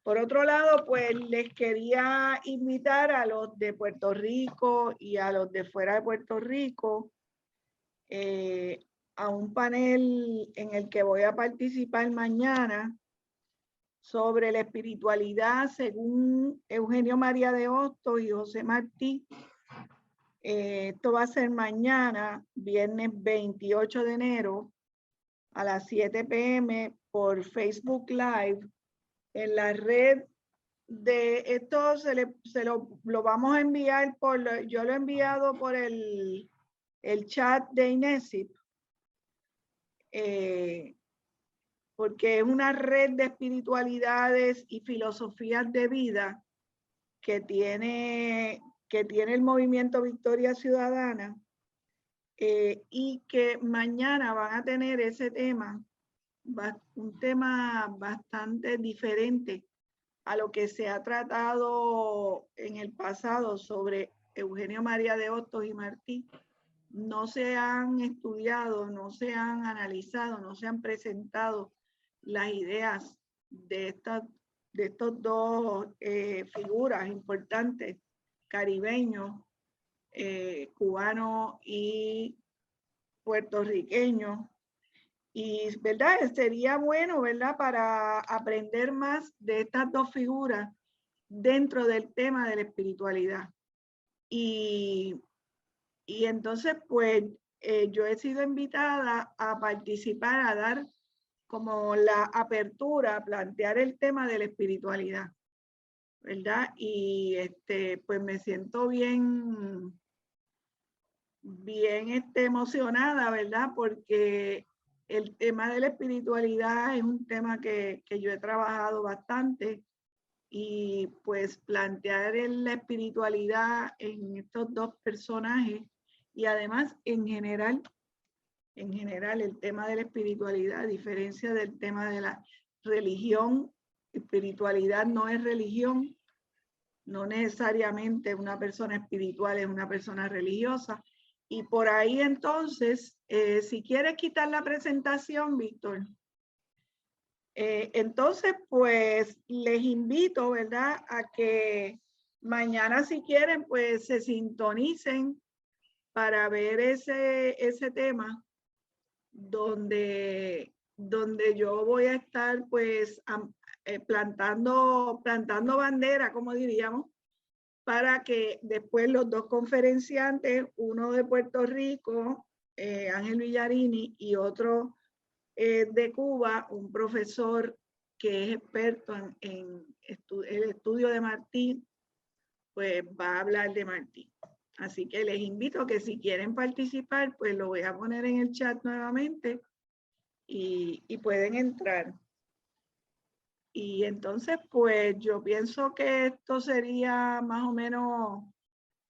B: Por otro lado, pues les quería invitar a los de Puerto Rico y a los de fuera de Puerto Rico a un panel en el que voy a participar mañana sobre la espiritualidad según Eugenio María de Hostos y José Martí. Esto va a ser mañana, viernes 28 de enero, a las 7 p.m. por Facebook Live. En la red de esto lo vamos a enviar yo lo he enviado por el chat de INESIP, porque es una red de espiritualidades y filosofías de vida que tiene el movimiento Victoria Ciudadana y que mañana van a tener ese tema, un tema bastante diferente a lo que se ha tratado en el pasado sobre Eugenio María de Hostos y Martí. No se han estudiado, no se han analizado, no se han presentado las ideas de estos dos figuras importantes, caribeños, cubanos y puertorriqueños. Y, ¿verdad? Sería bueno, ¿verdad? Para aprender más de estas dos figuras dentro del tema de la espiritualidad. Y entonces, pues, yo he sido invitada a participar, a dar como la apertura, a plantear el tema de la espiritualidad, ¿verdad? Y pues me siento bien emocionada, ¿verdad? Porque el tema de la espiritualidad es un tema que yo he trabajado bastante y pues plantear la espiritualidad en estos dos personajes y además en general el tema de la espiritualidad, a diferencia del tema de la religión, espiritualidad no es religión, no necesariamente una persona espiritual es una persona religiosa. Y por ahí entonces, si quieres quitar la presentación, Víctor, entonces pues les invito, ¿verdad? A que mañana si quieren pues se sintonicen para ver ese tema donde yo voy a estar pues plantando bandera, como diríamos, para que después los dos conferenciantes, uno de Puerto Rico Ángel Villarini, y otro de Cuba, un profesor que es experto en el estudio de Martí, pues va a hablar de Martí. Así que les invito a que si quieren participar, pues lo voy a poner en el chat nuevamente y pueden entrar. Y entonces, pues yo pienso que esto sería más o menos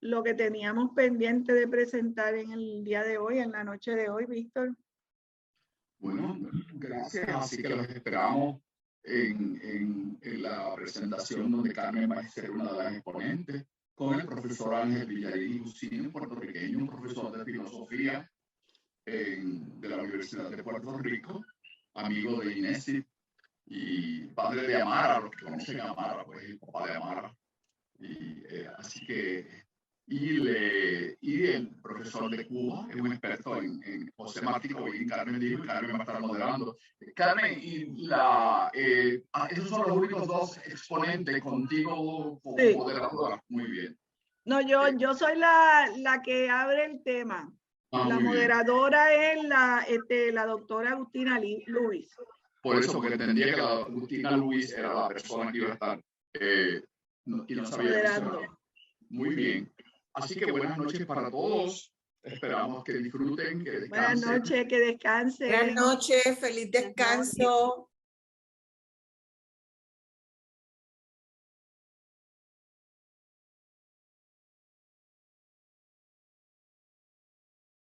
B: lo que teníamos pendiente de presentar en el día de hoy, en la noche de hoy, Víctor.
A: Bueno, gracias. Así que los esperamos en la presentación donde Carmen va a ser una de las exponentes, con el profesor Ángel Villarini Lucino, puertorriqueño, un profesor de filosofía de la Universidad de Puerto Rico, amigo de Inés y padre de Amara, los que conocen a Amara, pues el papá de Amara. Y, así que, y el profesor de Cuba es un experto en José Martí, como bien Carmen dijo, y Carmen va a estar moderando. Carmen, y esos son los únicos dos exponentes contigo como
B: Sí.
A: moderadora. Muy bien.
B: No, yo soy la que abre el tema. La
A: muy bien.
B: moderadora es la doctora Agustina Luis.
A: Por eso, porque entendía que la Agustina Luis era la persona que iba a estar y no sabía
B: Moderando.
A: que muy bien. Así que buenas noches para todos. Esperamos que disfruten, que descansen.
B: Buenas noches, que descansen.
E: Buenas noches, feliz descanso.